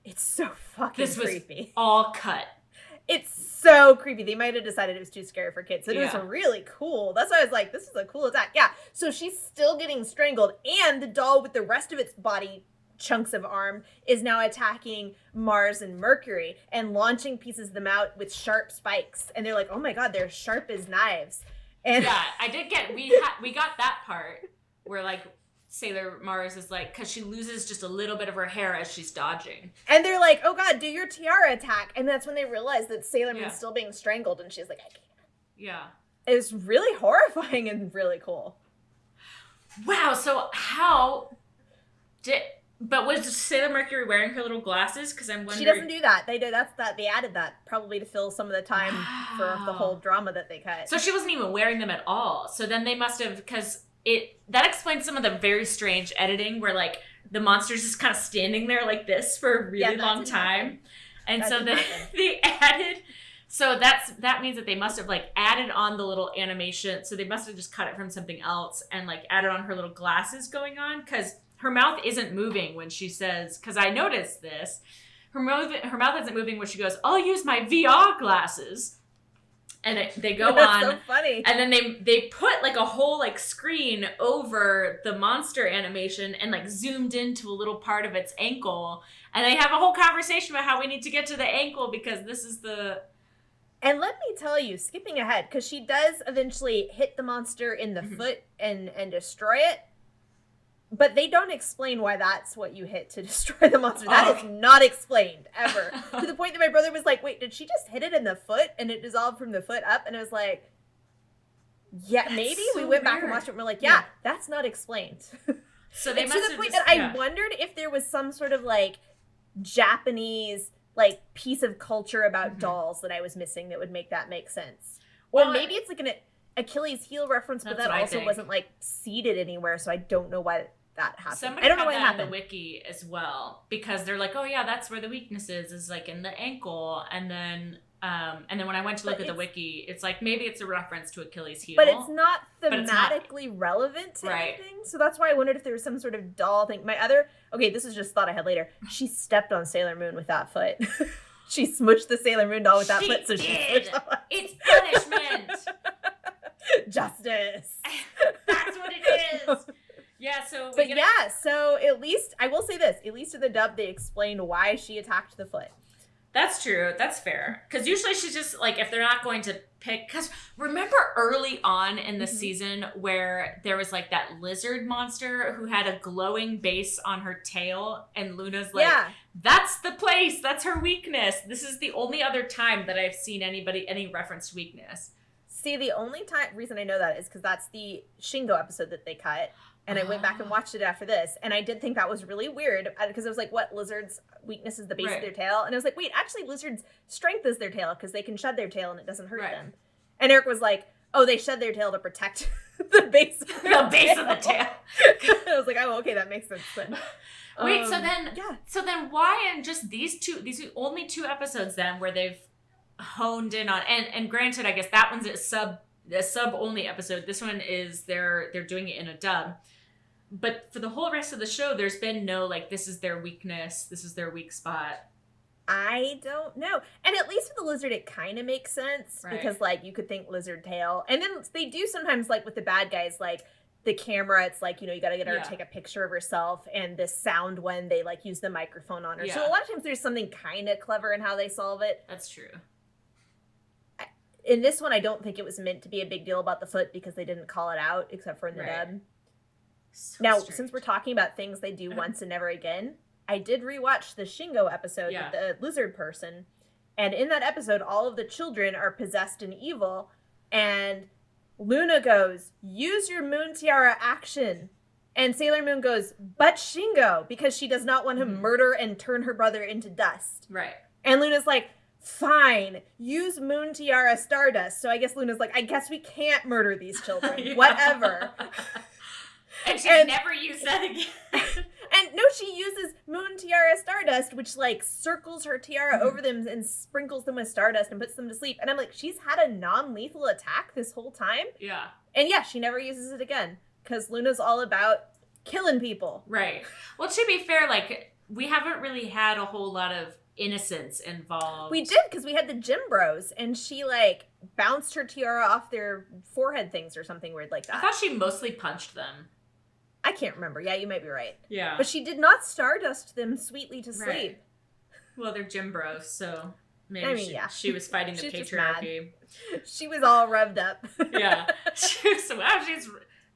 It's so fucking creepy. Was all cut. It's so creepy. They might have decided it was too scary for kids. It was Yeah. really cool. That's why I was like, this is a cool attack. Yeah. So she's still getting strangled, and the doll with the rest of its body chunks of arm is now attacking Mars and Mercury and launching pieces of them out with sharp spikes. And they're like, oh my god, they're sharp as knives. And Yeah, I did get, we got that part where like Sailor Mars is like, because she loses just a little bit of her hair as she's dodging. And they're like, oh god, do your tiara attack. And that's when they realize that Sailor Moon's still being strangled, and she's like, I can't. Yeah. It was really horrifying and really cool. Wow, so but was Sailor Mercury wearing her little glasses? Because I'm wondering. She doesn't do that. They added that probably to fill some of the time for the whole drama that they cut. So she wasn't even wearing them at all. So then they must have, because that explains some of the very strange editing where like the monster's just kind of standing there like this for a really long time. And so they added, so that means that they must have like added on the little animation. So they must have just cut it from something else and like added on her little glasses going on, because her mouth isn't moving when she says, because I noticed this, her mouth isn't moving when she goes, I'll use my VR glasses. And they go That's on. so funny. And then they put like a whole like screen over the monster animation and like zoomed into a little part of its ankle. And they have a whole conversation about how we need to get to the ankle because this is the... And let me tell you, skipping ahead, because she does eventually hit the monster in the foot and destroy it. But they don't explain why that's what you hit to destroy the monster. That is not explained, ever. To the point that my brother was like, wait, did she just hit it in the foot and it dissolved from the foot up? And I was like, yeah, that's maybe. So we went back and watched it and we're like, yeah, that's not explained. So they and must to the point that I wondered if there was some sort of like Japanese like piece of culture about dolls that I was missing that would make that make sense. Or maybe it's like an Achilles heel reference, but that also wasn't like seeded anywhere, so I don't know why that happened. I don't know what happened. In the wiki as well, because they're like, oh yeah, that's where the weakness is like in the ankle, and then when I went to look at the wiki, it's like maybe it's a reference to Achilles heel, but it's not thematically relevant to anything. So that's why I wondered if there was some sort of doll thing. This is just thought I had later. She stepped on Sailor Moon with that foot. She smushed the Sailor Moon doll with that foot, so she smushed the foot. It's punishment. Justice. That's what it is. Yeah, so at least, I will say this, at least in the dub, they explain why she attacked the foot. That's true. That's fair. Because usually she's just, like, if they're not going to pick... Because remember early on in the season where there was, like, that lizard monster who had a glowing base on her tail, and Luna's like, that's the place. That's her weakness. This is the only other time that I've seen any reference to weakness. See, the only reason I know that is because that's the Shingo episode that they cut. And I went back and watched it after this. And I did think that was really weird because I was like, what, lizards' weakness is the base of their tail? And I was like, wait, actually lizards' strength is their tail because they can shed their tail and it doesn't hurt them. And Eric was like, oh, they shed their tail to protect the base of the base of the tail. I was like, oh, okay, that makes sense then. Wait, so then why in just these only two episodes then where they've honed in on, and granted, I guess that one's a sub only episode. This one is they're doing it in a dub. But for the whole rest of the show, there's been no, like, this is their weakness, this is their weak spot. I don't know. And at least with the lizard, it kind of makes sense. Because, like, you could think lizard tail. And then they do sometimes, like, with the bad guys, like, the camera, it's like, you know, you got to get her to take a picture of herself. And the sound one, they, like, use the microphone on her. So a lot of times there's something kind of clever in how they solve it. That's true. In this one, I don't think it was meant to be a big deal about the foot because they didn't call it out, except for in the dub. So now, since we're talking about things they do once and never again, I did rewatch the Shingo episode with the lizard person. And in that episode, all of the children are possessed and evil. And Luna goes, use your moon tiara action. And Sailor Moon goes, but Shingo, because she does not want to murder and turn her brother into dust. Right. And Luna's like, fine, use moon tiara stardust. So I guess Luna's like, I guess we can't murder these children. Whatever. And she's never used that again. And no, she uses moon tiara stardust, which like circles her tiara over them and sprinkles them with stardust and puts them to sleep. And I'm like, she's had a non-lethal attack this whole time? Yeah. And yeah, she never uses it again. Because Luna's all about killing people. Right. Well, to be fair, like, we haven't really had a whole lot of innocence involved. We did, because we had the gym bros, and she, like, bounced her tiara off their forehead things or something weird like that. I thought she mostly punched them. I can't remember. Yeah, you might be right. Yeah. But she did not stardust them sweetly to sleep. Right. Well, they're gym bros, so maybe she was fighting the patriarchy. She was all revved up. Yeah. She's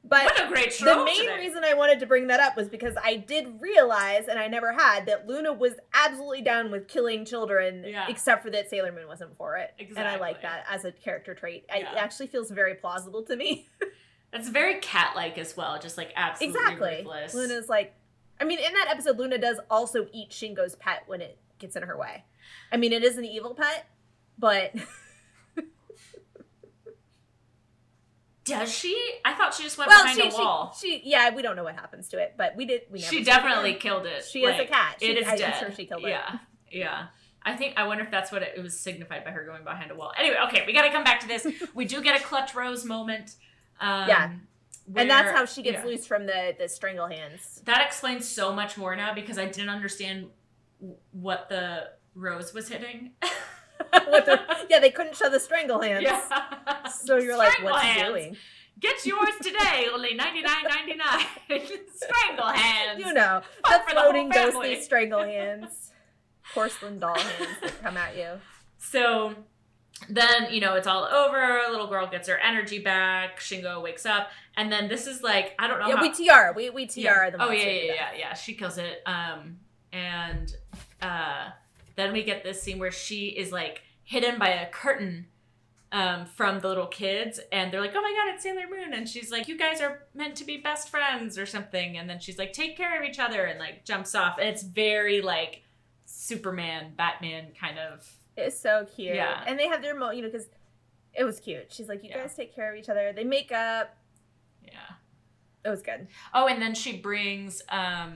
But what a great show the main reason I wanted to bring that up was because I did realize, and I never had, that Luna was absolutely down with killing children, except for that Sailor Moon wasn't for it. Exactly. And I like that as a character trait. Yeah. It actually feels very plausible to me. It's very cat-like as well, just like absolutely ruthless. Luna's like, I mean, in that episode, Luna does also eat Shingo's pet when it gets in her way. I mean, it is an evil pet, but... Does she? I thought she just went behind a wall. Yeah, we don't know what happens to it, but we never. She definitely killed it. She is a cat. It is dead. I'm sure she killed it. Yeah. I wonder if that's what it was signified by her going behind a wall. Anyway, okay, we got to come back to this. We do get a clutch Rose moment. And that's how she gets loose from the strangle hands. That explains so much more now, because I didn't understand what the Rose was hitting. They couldn't show the strangle hands. Yeah. So you're like, what's he doing? Get yours today, only $99.99. Strangle hands. You know, the floating ghostly strangle hands. Porcelain doll hands that come at you. So then, it's all over. Little girl gets her energy back. Shingo wakes up. And then this is like, I don't know how... We tiara. We tiara the monster. Yeah. She kills it. And then we get this scene where she is like hidden by a curtain from the little kids, and they're like, oh my god, it's Sailor Moon, and she's like, you guys are meant to be best friends or something, and then she's like, take care of each other, and like jumps off, and it's very like Superman, Batman kind of. It's so cute. Yeah. And they have their because it was cute. She's like, you guys take care of each other. They make up. Yeah. It was good. Oh, and then she brings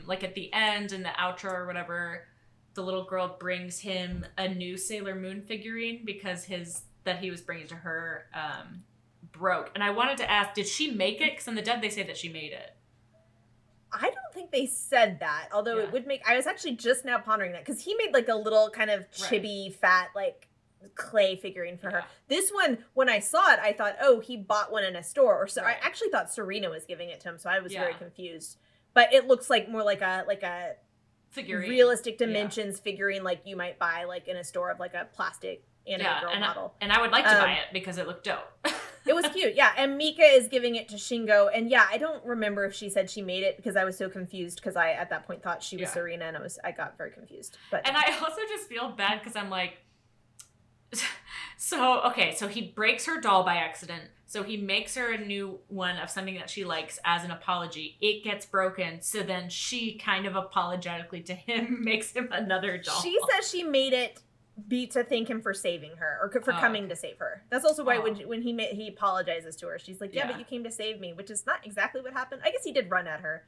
like at the end in the outro or whatever, the little girl brings him a new Sailor Moon figurine because that he was bringing to her broke. And I wanted to ask, did she make it? Because in the dub they say that she made it. I don't think they said that, although it would make... I was actually just now pondering that, because he made like a little kind of chibi, fat, like clay figurine for her. This one, when I saw it, I thought, oh, he bought one in a store. Or so I actually thought Serena was giving it to him, so I was very confused. But it looks like more like a figurine, realistic dimensions figurine, like you might buy like in a store of like a plastic anime girl model. And I would like to buy it because it looked dope. It was cute, yeah. And Mika is giving it to Shingo, and I don't remember if she said she made it, because I was so confused, because I at that point thought she was Serena, and I got very confused. But I also just feel bad because I'm like, so he breaks her doll by accident. So he makes her a new one of something that she likes as an apology. It gets broken. So then she kind of apologetically to him makes him another doll. She says she made it to thank him for saving her, or for coming to save her. That's also why when he apologizes to her, she's like, but you came to save me, which is not exactly what happened. I guess he did run at her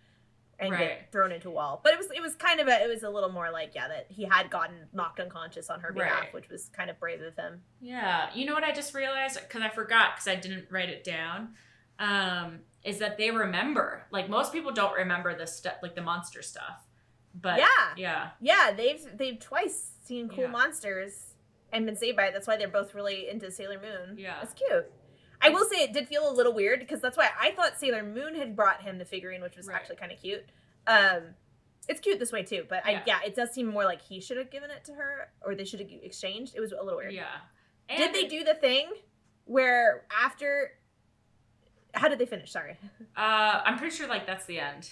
and get thrown into a wall. But it was kind of it was a little more like, that he had gotten knocked unconscious on her behalf, which was kind of brave of him. Yeah. You know what I just realized? Because I forgot, because I didn't write it down, is that they remember. Like, most people don't remember the stuff, like the monster stuff. But yeah, they've twice seen cool monsters and been saved by it. That's why they're both really into Sailor Moon. Yeah, it's cute. I will say it did feel a little weird, because that's why I thought Sailor Moon had brought him the figurine, which was actually kind of cute. It's cute this way too, but it does seem more like he should have given it to her, or they should have exchanged. It was a little weird. Yeah. And did they do the thing where after? How did they finish? Sorry. I'm pretty sure like that's the end.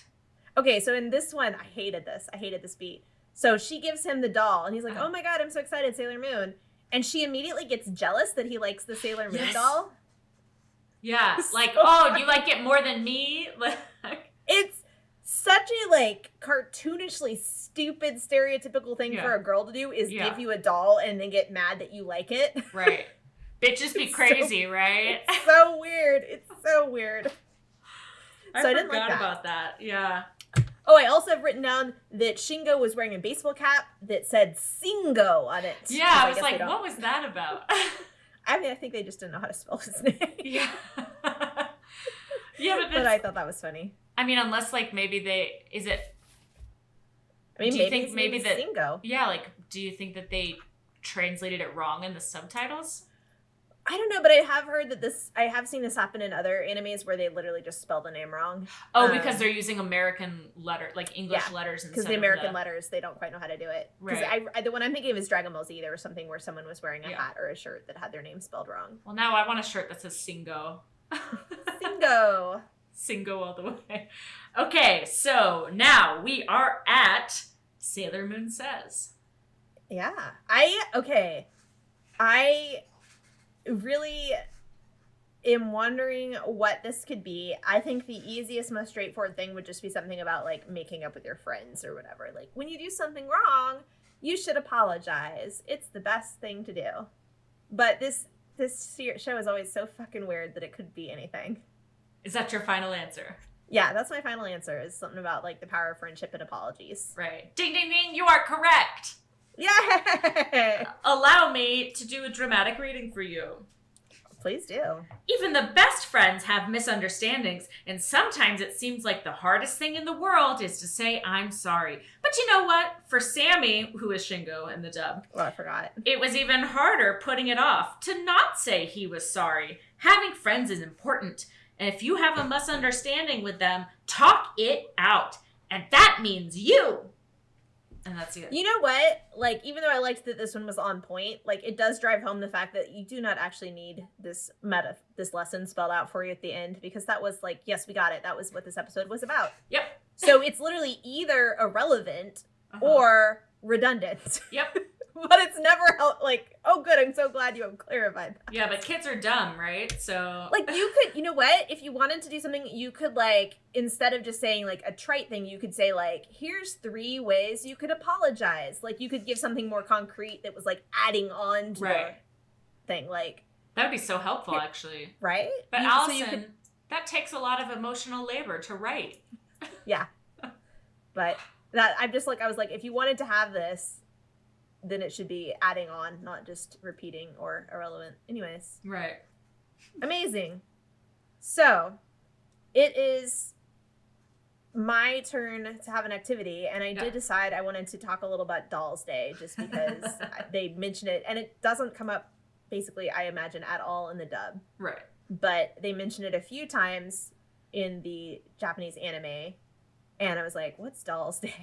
Okay, so in this one, I hated this beat. So she gives him the doll, and he's like, oh my god, I'm so excited, Sailor Moon. And she immediately gets jealous that he likes the Sailor Moon doll. Yeah, like, oh, you like it more than me? It's such a, like, cartoonishly stupid, stereotypical thing for a girl to do, is give you a doll and then get mad that you like it. Right. Bitches be crazy, right? It's so weird. It's so weird. I didn't like that. About that. Yeah. Oh, I also have written down that Shingo was wearing a baseball cap that said Singo on it. Yeah, I was like, what was that about? I mean, I think they just didn't know how to spell his name. Yeah. But I thought that was funny. I mean, unless like maybe I mean, do you maybe think maybe that Shingo. Yeah, like, do you think that they translated it wrong in the subtitles? I don't know, but I have heard that I have seen this happen in other animes where they literally just spell the name wrong. Oh, because they're using American English letters instead because the American letters, they don't quite know how to do it. Because Right. the one I'm thinking of is Dragon Ball Z. There was something where someone was wearing a hat or a shirt that had their name spelled wrong. Well, now I want a shirt that says Shingo. Bingo. Single all the way. Okay, so now we are at Sailor Moon Says. Yeah. I really am wondering what this could be. I think the easiest, most straightforward thing would just be something about like making up with your friends or whatever. Like when you do something wrong, you should apologize. It's the best thing to do. But this show is always so fucking weird that it could be anything. Is that your final answer? Yeah, that's my final answer, is something about like the power of friendship and apologies. Right. Ding, ding, ding, you are correct. Yay! Allow me to do a dramatic reading for you. Please do. Even the best friends have misunderstandings, and sometimes it seems like the hardest thing in the world is to say, I'm sorry. But you know what? For Sammy, who is Shingo in the dub, Oh, I forgot. it was even harder putting it off to not say he was sorry. Having friends is important, and if you have a misunderstanding with them, talk it out. And that means you. And that's it. You know what? Like, even though I liked that this one was on point, like, it does drive home the fact that you do not actually need this lesson spelled out for you at the end, because that was like, yes, we got it. That was what this episode was about. Yep. So it's literally either irrelevant or redundant. Yep. But it's never like, oh, good, I'm so glad you have clarified that. Yeah, but kids are dumb, right? So Like, you could, you know what? If you wanted to do something, you could, like, instead of just saying, like, a trite thing, you could say, like, here's 3 ways you could apologize. Like, you could give something more concrete that was, like, adding on to the thing. Like, that would be so helpful, actually. right? But so Alison, that takes a lot of emotional labor to write. Yeah. But that, I'm just like, I was like, if you wanted to have this, then it should be adding on, not just repeating or irrelevant. Anyways. Right. Amazing. So, it is my turn to have an activity, and I did decide I wanted to talk a little about Dolls Day, just because they mention it, and it doesn't come up, basically, I imagine, at all in the dub. Right. But they mention it a few times in the Japanese anime, and I was like, what's Dolls Day?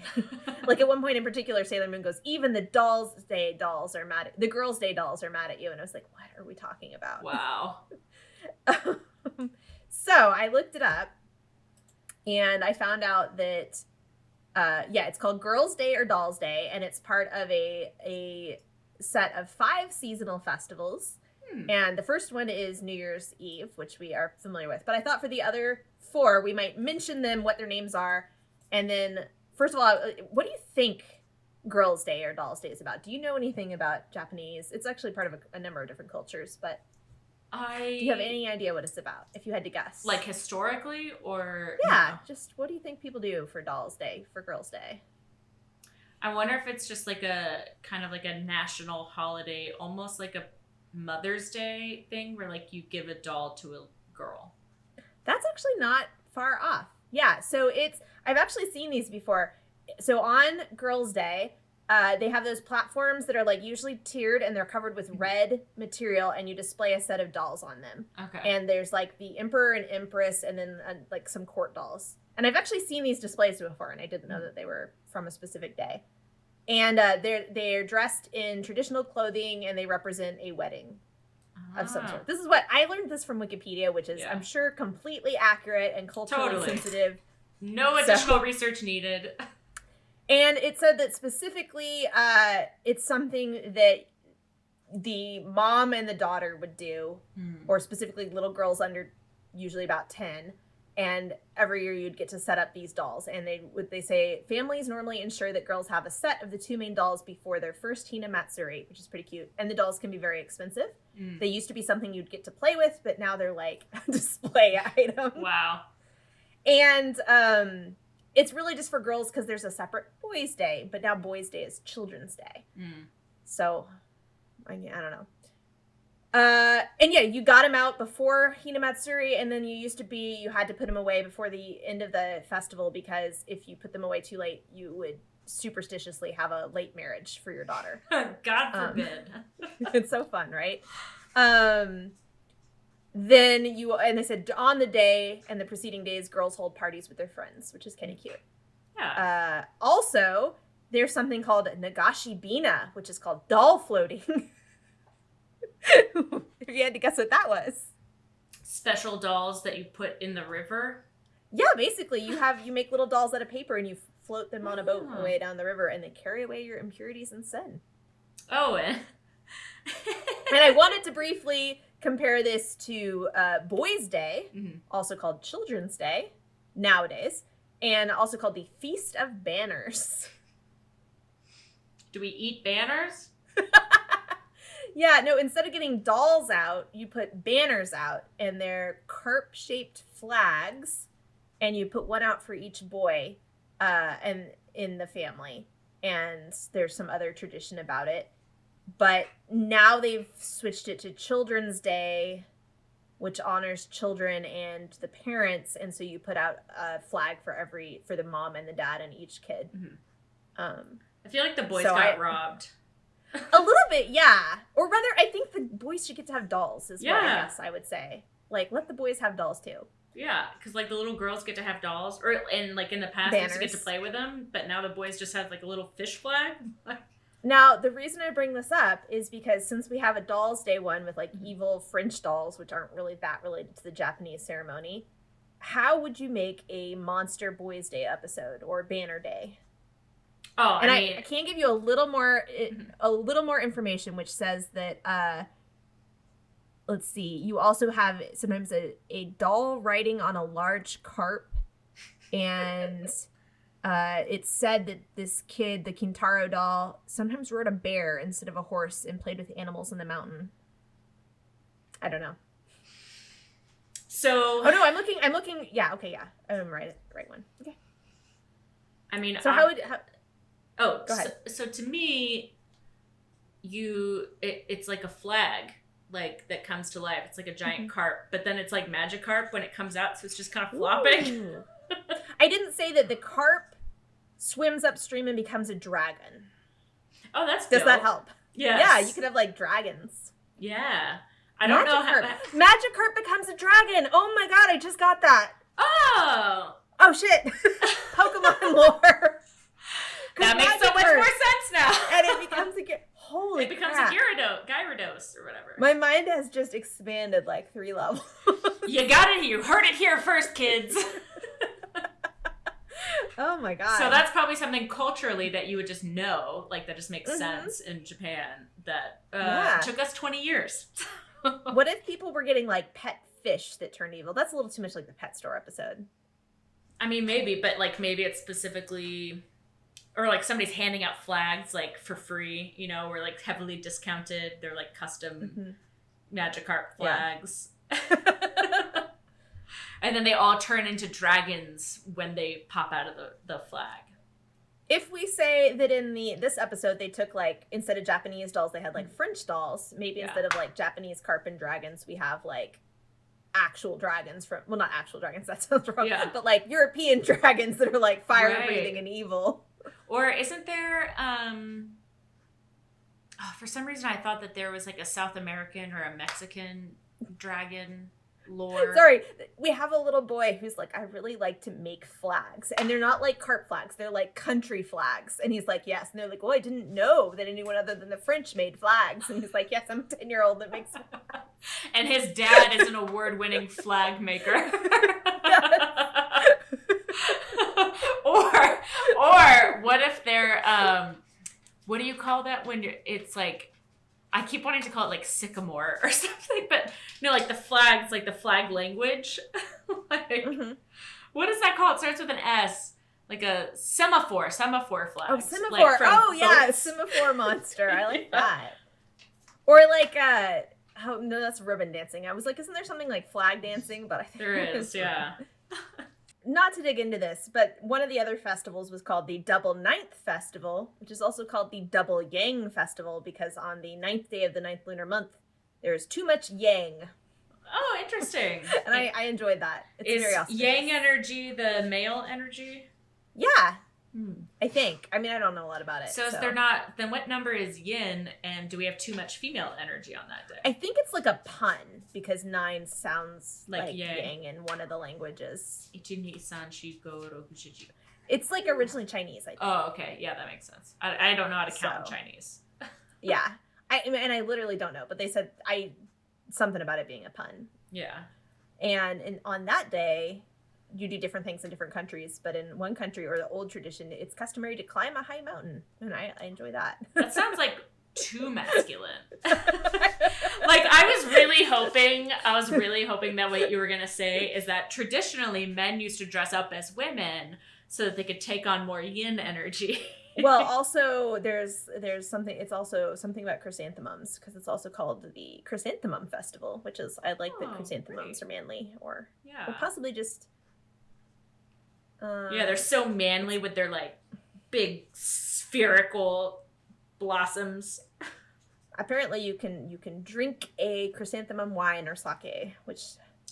Like, at one point in particular, Sailor Moon goes, even the Dolls Day dolls are mad at, the Girls Day dolls are mad at you. And I was like, what are we talking about? Wow. So I looked it up, and I found out that, it's called Girls Day or Dolls Day, and it's part of a set of 5 seasonal festivals. And the first one is New Year's Eve, which we are familiar with. But I thought for the other 4, we might mention them, what their names are. And then, first of all, what do you think Girls' Day or Dolls' Day is about? Do you know anything about Japanese? It's actually part of a number of different cultures, but do you have any idea what it's about, if you had to guess? Like historically, or? Yeah, just what do you think people do for Dolls' Day, for Girls' Day? I wonder if it's just like a kind of like a national holiday, almost like a Mother's Day thing, where like you give a doll to a girl. That's actually not far off. Yeah, so I've actually seen these before. So on Girls' Day, they have those platforms that are like usually tiered, and they're covered with red material, and you display a set of dolls on them. Okay. And there's like the Emperor and Empress, and then like some court dolls. And I've actually seen these displays before, and I didn't know that they were from a specific day. And they're dressed in traditional clothing, and they represent a wedding of some sort. This is what I learned this from Wikipedia, which is, I'm sure, completely accurate and culturally sensitive. No additional research needed. And it said that specifically, it's something that the mom and the daughter would do, or specifically little girls under usually about 10. And every year you'd get to set up these dolls. And they say families normally ensure that girls have a set of the 2 main dolls before their first Hina Matsuri, which is pretty cute. And the dolls can be very expensive. They used to be something you'd get to play with, but now they're like a display item. Wow. And it's really just for girls because there's a separate Boys' Day, but now Boys' Day is Children's Day. So, I don't know. And yeah, you got him out before Hina Matsuri, and then you had to put him away before the end of the festival, because if you put them away too late, you would superstitiously have a late marriage for your daughter. God forbid. It's so fun, right? Then they said on the day and the preceding days, girls hold parties with their friends, which is kind of cute. Yeah. Also, there's something called Nagashi Bina, which is called doll floating. If you had to guess what that was. Special dolls that you put in the river. Yeah, basically, you make little dolls out of paper and you float them on a boat away down the river, and they carry away your impurities and sin. Oh, and I wanted to briefly compare this to Boys' Day, also called Children's Day nowadays, and also called the Feast of Banners. Do we eat banners? Yeah, no, instead of getting dolls out, you put banners out, and they're carp-shaped flags, and you put one out for each boy and in the family. And there's some other tradition about it. But now they've switched it to Children's Day, which honors children and the parents, and so you put out a flag for the mom and the dad and each kid. I feel like the boys got robbed. A little bit, yeah. Or rather, I think the boys should get to have dolls, is what I guess I would say. Like, let the boys have dolls, too. Yeah, because, like, the little girls get to have dolls. And, like, in the past, they used to get to play with them. But now the boys just have, like, a little fish flag. Now, the reason I bring this up is because since we have a Dolls Day one with, like, evil French dolls, which aren't really that related to the Japanese ceremony, how would you make a Monster Boys Day episode or Banner Day? Oh, and I can give you a little more information, which says that let's see, you also have sometimes a doll riding on a large carp, and it's said that this kid, the Kintaro doll, sometimes rode a bear instead of a horse and played with animals in the mountain. I don't know. So no, I'm looking. Yeah, okay, yeah, I'm right one. Okay. I mean, so go ahead. So to me, it's like a flag, like, that comes to life. It's like a giant carp, but then it's like Magikarp when it comes out, so it's just kind of flopping. I didn't say that the carp swims upstream and becomes a dragon. Oh, that's dope. Does that help? Yes. Yeah, you could have, like, dragons. Yeah. I don't know how... Magikarp becomes a dragon! Oh my god, I just got that! Oh! Oh, shit! Pokemon lore! That makes so much more sense now! And it becomes a... It becomes a Gyarados or whatever. My mind has just expanded, like, 3 levels. You heard it here first, kids! Oh my god. So that's probably something culturally that you would just know, like, that just makes sense in Japan, that took us 20 years. What if people were getting, like, pet fish that turned evil? That's a little too much like the pet store episode. I mean, maybe, but, like, maybe it's specifically... Or, like, somebody's handing out flags, like, for free, you know, or, like, heavily discounted. They're, like, custom Magikarp flags. Yeah. And then they all turn into dragons when they pop out of the flag. If we say that in this episode they took, like, instead of Japanese dolls, they had, like, French dolls, maybe instead of, like, Japanese carp and dragons, we have, like, actual dragons from... Well, not actual dragons, that sounds wrong. Yeah. But, like, European dragons that are, like, fire-breathing and evil. Or isn't there... for some reason I thought that there was, like, a South American or a Mexican dragon... lore. Sorry, we have a little boy who's like, I really like to make flags, and they're not like carp flags, they're like country flags, and he's like, yes, and they're like, oh, I didn't know that anyone other than the French made flags, and he's like, yes, I'm a 10-year-old that makes flags. And his dad is an award-winning flag maker. or what if they're what do you call that when it's like, I keep wanting to call it, like, sycamore or something, but no, like, the flags, like, the flag language. Like, what is that called? It starts with an S. Like a semaphore flag. Oh, semaphore. Like boats. Semaphore monster. I like that. Or like, oh, no, that's ribbon dancing. I was like, isn't there something like flag dancing? But I think there is, yeah. Not to dig into this, but one of the other festivals was called the Double Ninth Festival, which is also called the Double Yang Festival, because on the 9th day of the 9th lunar month, there's too much yang. Oh, interesting. And I enjoyed that. It's very auspicious. Yang energy the male energy? Yeah. I think. I mean, I don't know a lot about it. So is there not, then what number is yin, and do we have too much female energy on that day? I think it's like a pun, because 9 sounds like yang. yang in one of the languages. It's like originally Chinese, I think. Oh, okay. Yeah, that makes sense. I don't know how to count in Chinese. Yeah. I literally don't know, but they said something about it being a pun. Yeah. And on that day, you do different things in different countries, but in one country, or the old tradition, it's customary to climb a high mountain, and I enjoy that. That sounds like too masculine. Like, I was really hoping that what you were gonna say is that traditionally men used to dress up as women so that they could take on more yin energy. Well, also there's something. It's also something about chrysanthemums, because it's also called the Chrysanthemum Festival, which is, I like that chrysanthemums are manly, or possibly just. Yeah, they're so manly with their like big spherical blossoms. Apparently, you can drink a chrysanthemum wine or sake, which.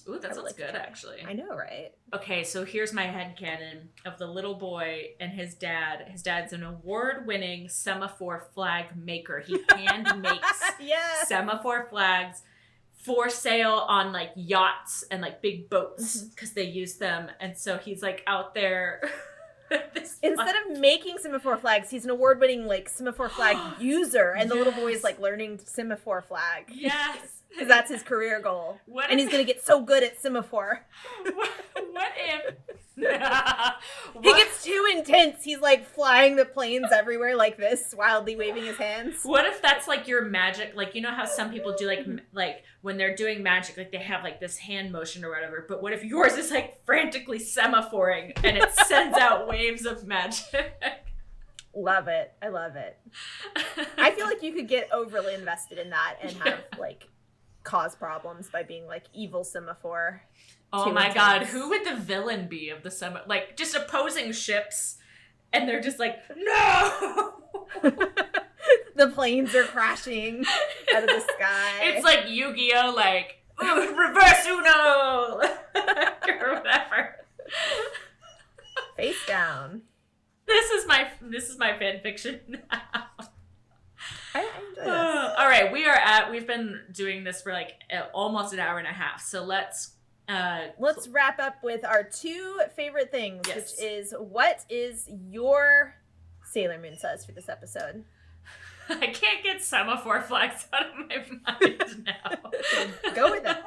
Ooh, that sounds good, actually. I know, right? Okay, so here's my headcanon of the little boy and his dad. His dad's an award-winning semaphore flag maker. He hand makes semaphore flags for sale on like yachts and like big boats because they use them. And so he's like out there. Instead of making semaphore flags, he's an award-winning like semaphore flag user, and the little boy is like learning semaphore flag. Yes. Because that's his career goal. And he's going to get so good at semaphore. What if... He gets too intense. He's like flying the planes everywhere like this, wildly waving his hands. What if that's like your magic? Like, you know how some people do like when they're doing magic, like they have like this hand motion or whatever. But what if yours is like frantically semaphoring and it sends out waves of magic? Love it. I love it. I feel like you could get overly invested in that and have like cause problems by being like evil semaphore. Oh my god, who would the villain be of the summer? Like, just opposing ships, and they're just like, no! The planes are crashing out of the sky. It's like Yu-Gi-Oh! Like, reverse Uno! Or whatever. Face down. This is my fan fiction now. I enjoy this. All right, we've been doing this for like almost an hour and a half, so let's wrap up with our 2 favorite things, which is, what is your Sailor Moon says for this episode? I can't get semaphore flags out of my mind now. Go with it.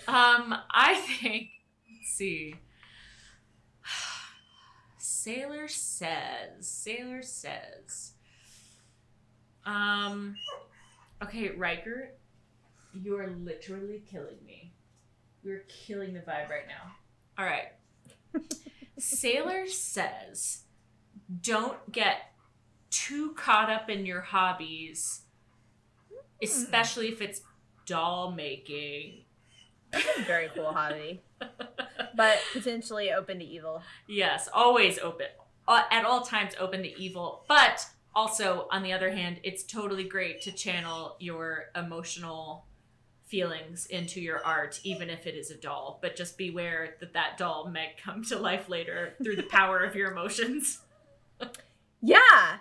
I think, let's see. Sailor says. Okay, Riker, you are literally killing me. You're killing the vibe right now. All right. Sailor says, don't get too caught up in your hobbies, especially if it's doll making. That's a very cool hobby. But potentially open to evil. Yes, always open. At all times open to evil. But also, on the other hand, it's totally great to channel your emotional feelings into your art, even if it is a doll. But just beware that doll might come to life later through the power of your emotions. Yeah.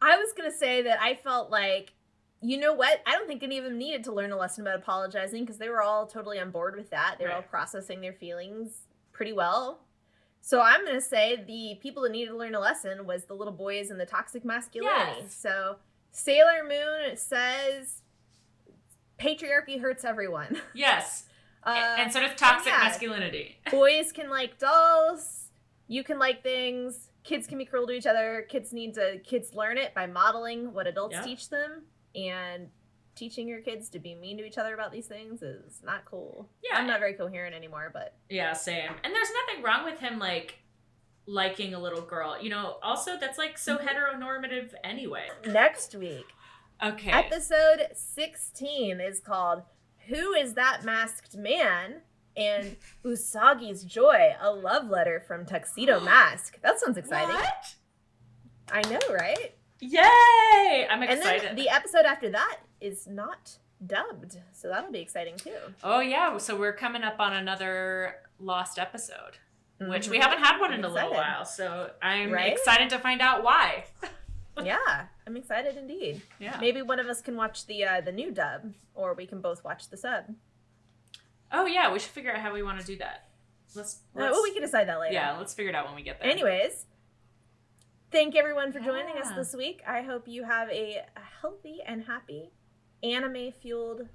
I was going to say that I felt like, you know what? I don't think any of them needed to learn a lesson about apologizing, because they were all totally on board with that. They were all processing their feelings pretty well. So I'm going to say the people that needed to learn a lesson was the little boys and the toxic masculinity. Yes. So Sailor Moon says patriarchy hurts everyone. Yes. And sort of toxic masculinity. Boys can like dolls. You can like things. Kids can be cruel to each other. Kids learn it by modeling what adults teach them. And teaching your kids to be mean to each other about these things is not cool. Yeah. I'm not very coherent anymore, but... Yeah, same. And there's nothing wrong with him, like, liking a little girl. You know, also, that's, like, so heteronormative anyway. Next week. Okay. Episode 16 is called Who is That Masked Man? And Usagi's Joy, a love letter from Tuxedo Mask. That sounds exciting. What? I know, right? Yay! I'm excited. And then the episode after that is not dubbed, so that'll be exciting too. Oh yeah, so we're coming up on another lost episode. which we haven't had one I'm in a little excited. while. So I'm Right? excited to find out why. Yeah, I'm excited indeed. Yeah. Maybe one of us can watch the new dub, or we can both watch the sub. Oh yeah, we should figure out how we want to do that. Let's Well, we can decide that later. Yeah, let's figure it out when we get there. Anyways, thank everyone for joining us Yeah. this week. I hope you have a healthy and happy anime-fueled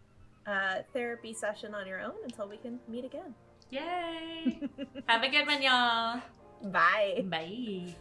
therapy session on your own until we can meet again. Yay! Have a good one, y'all. Bye. Bye.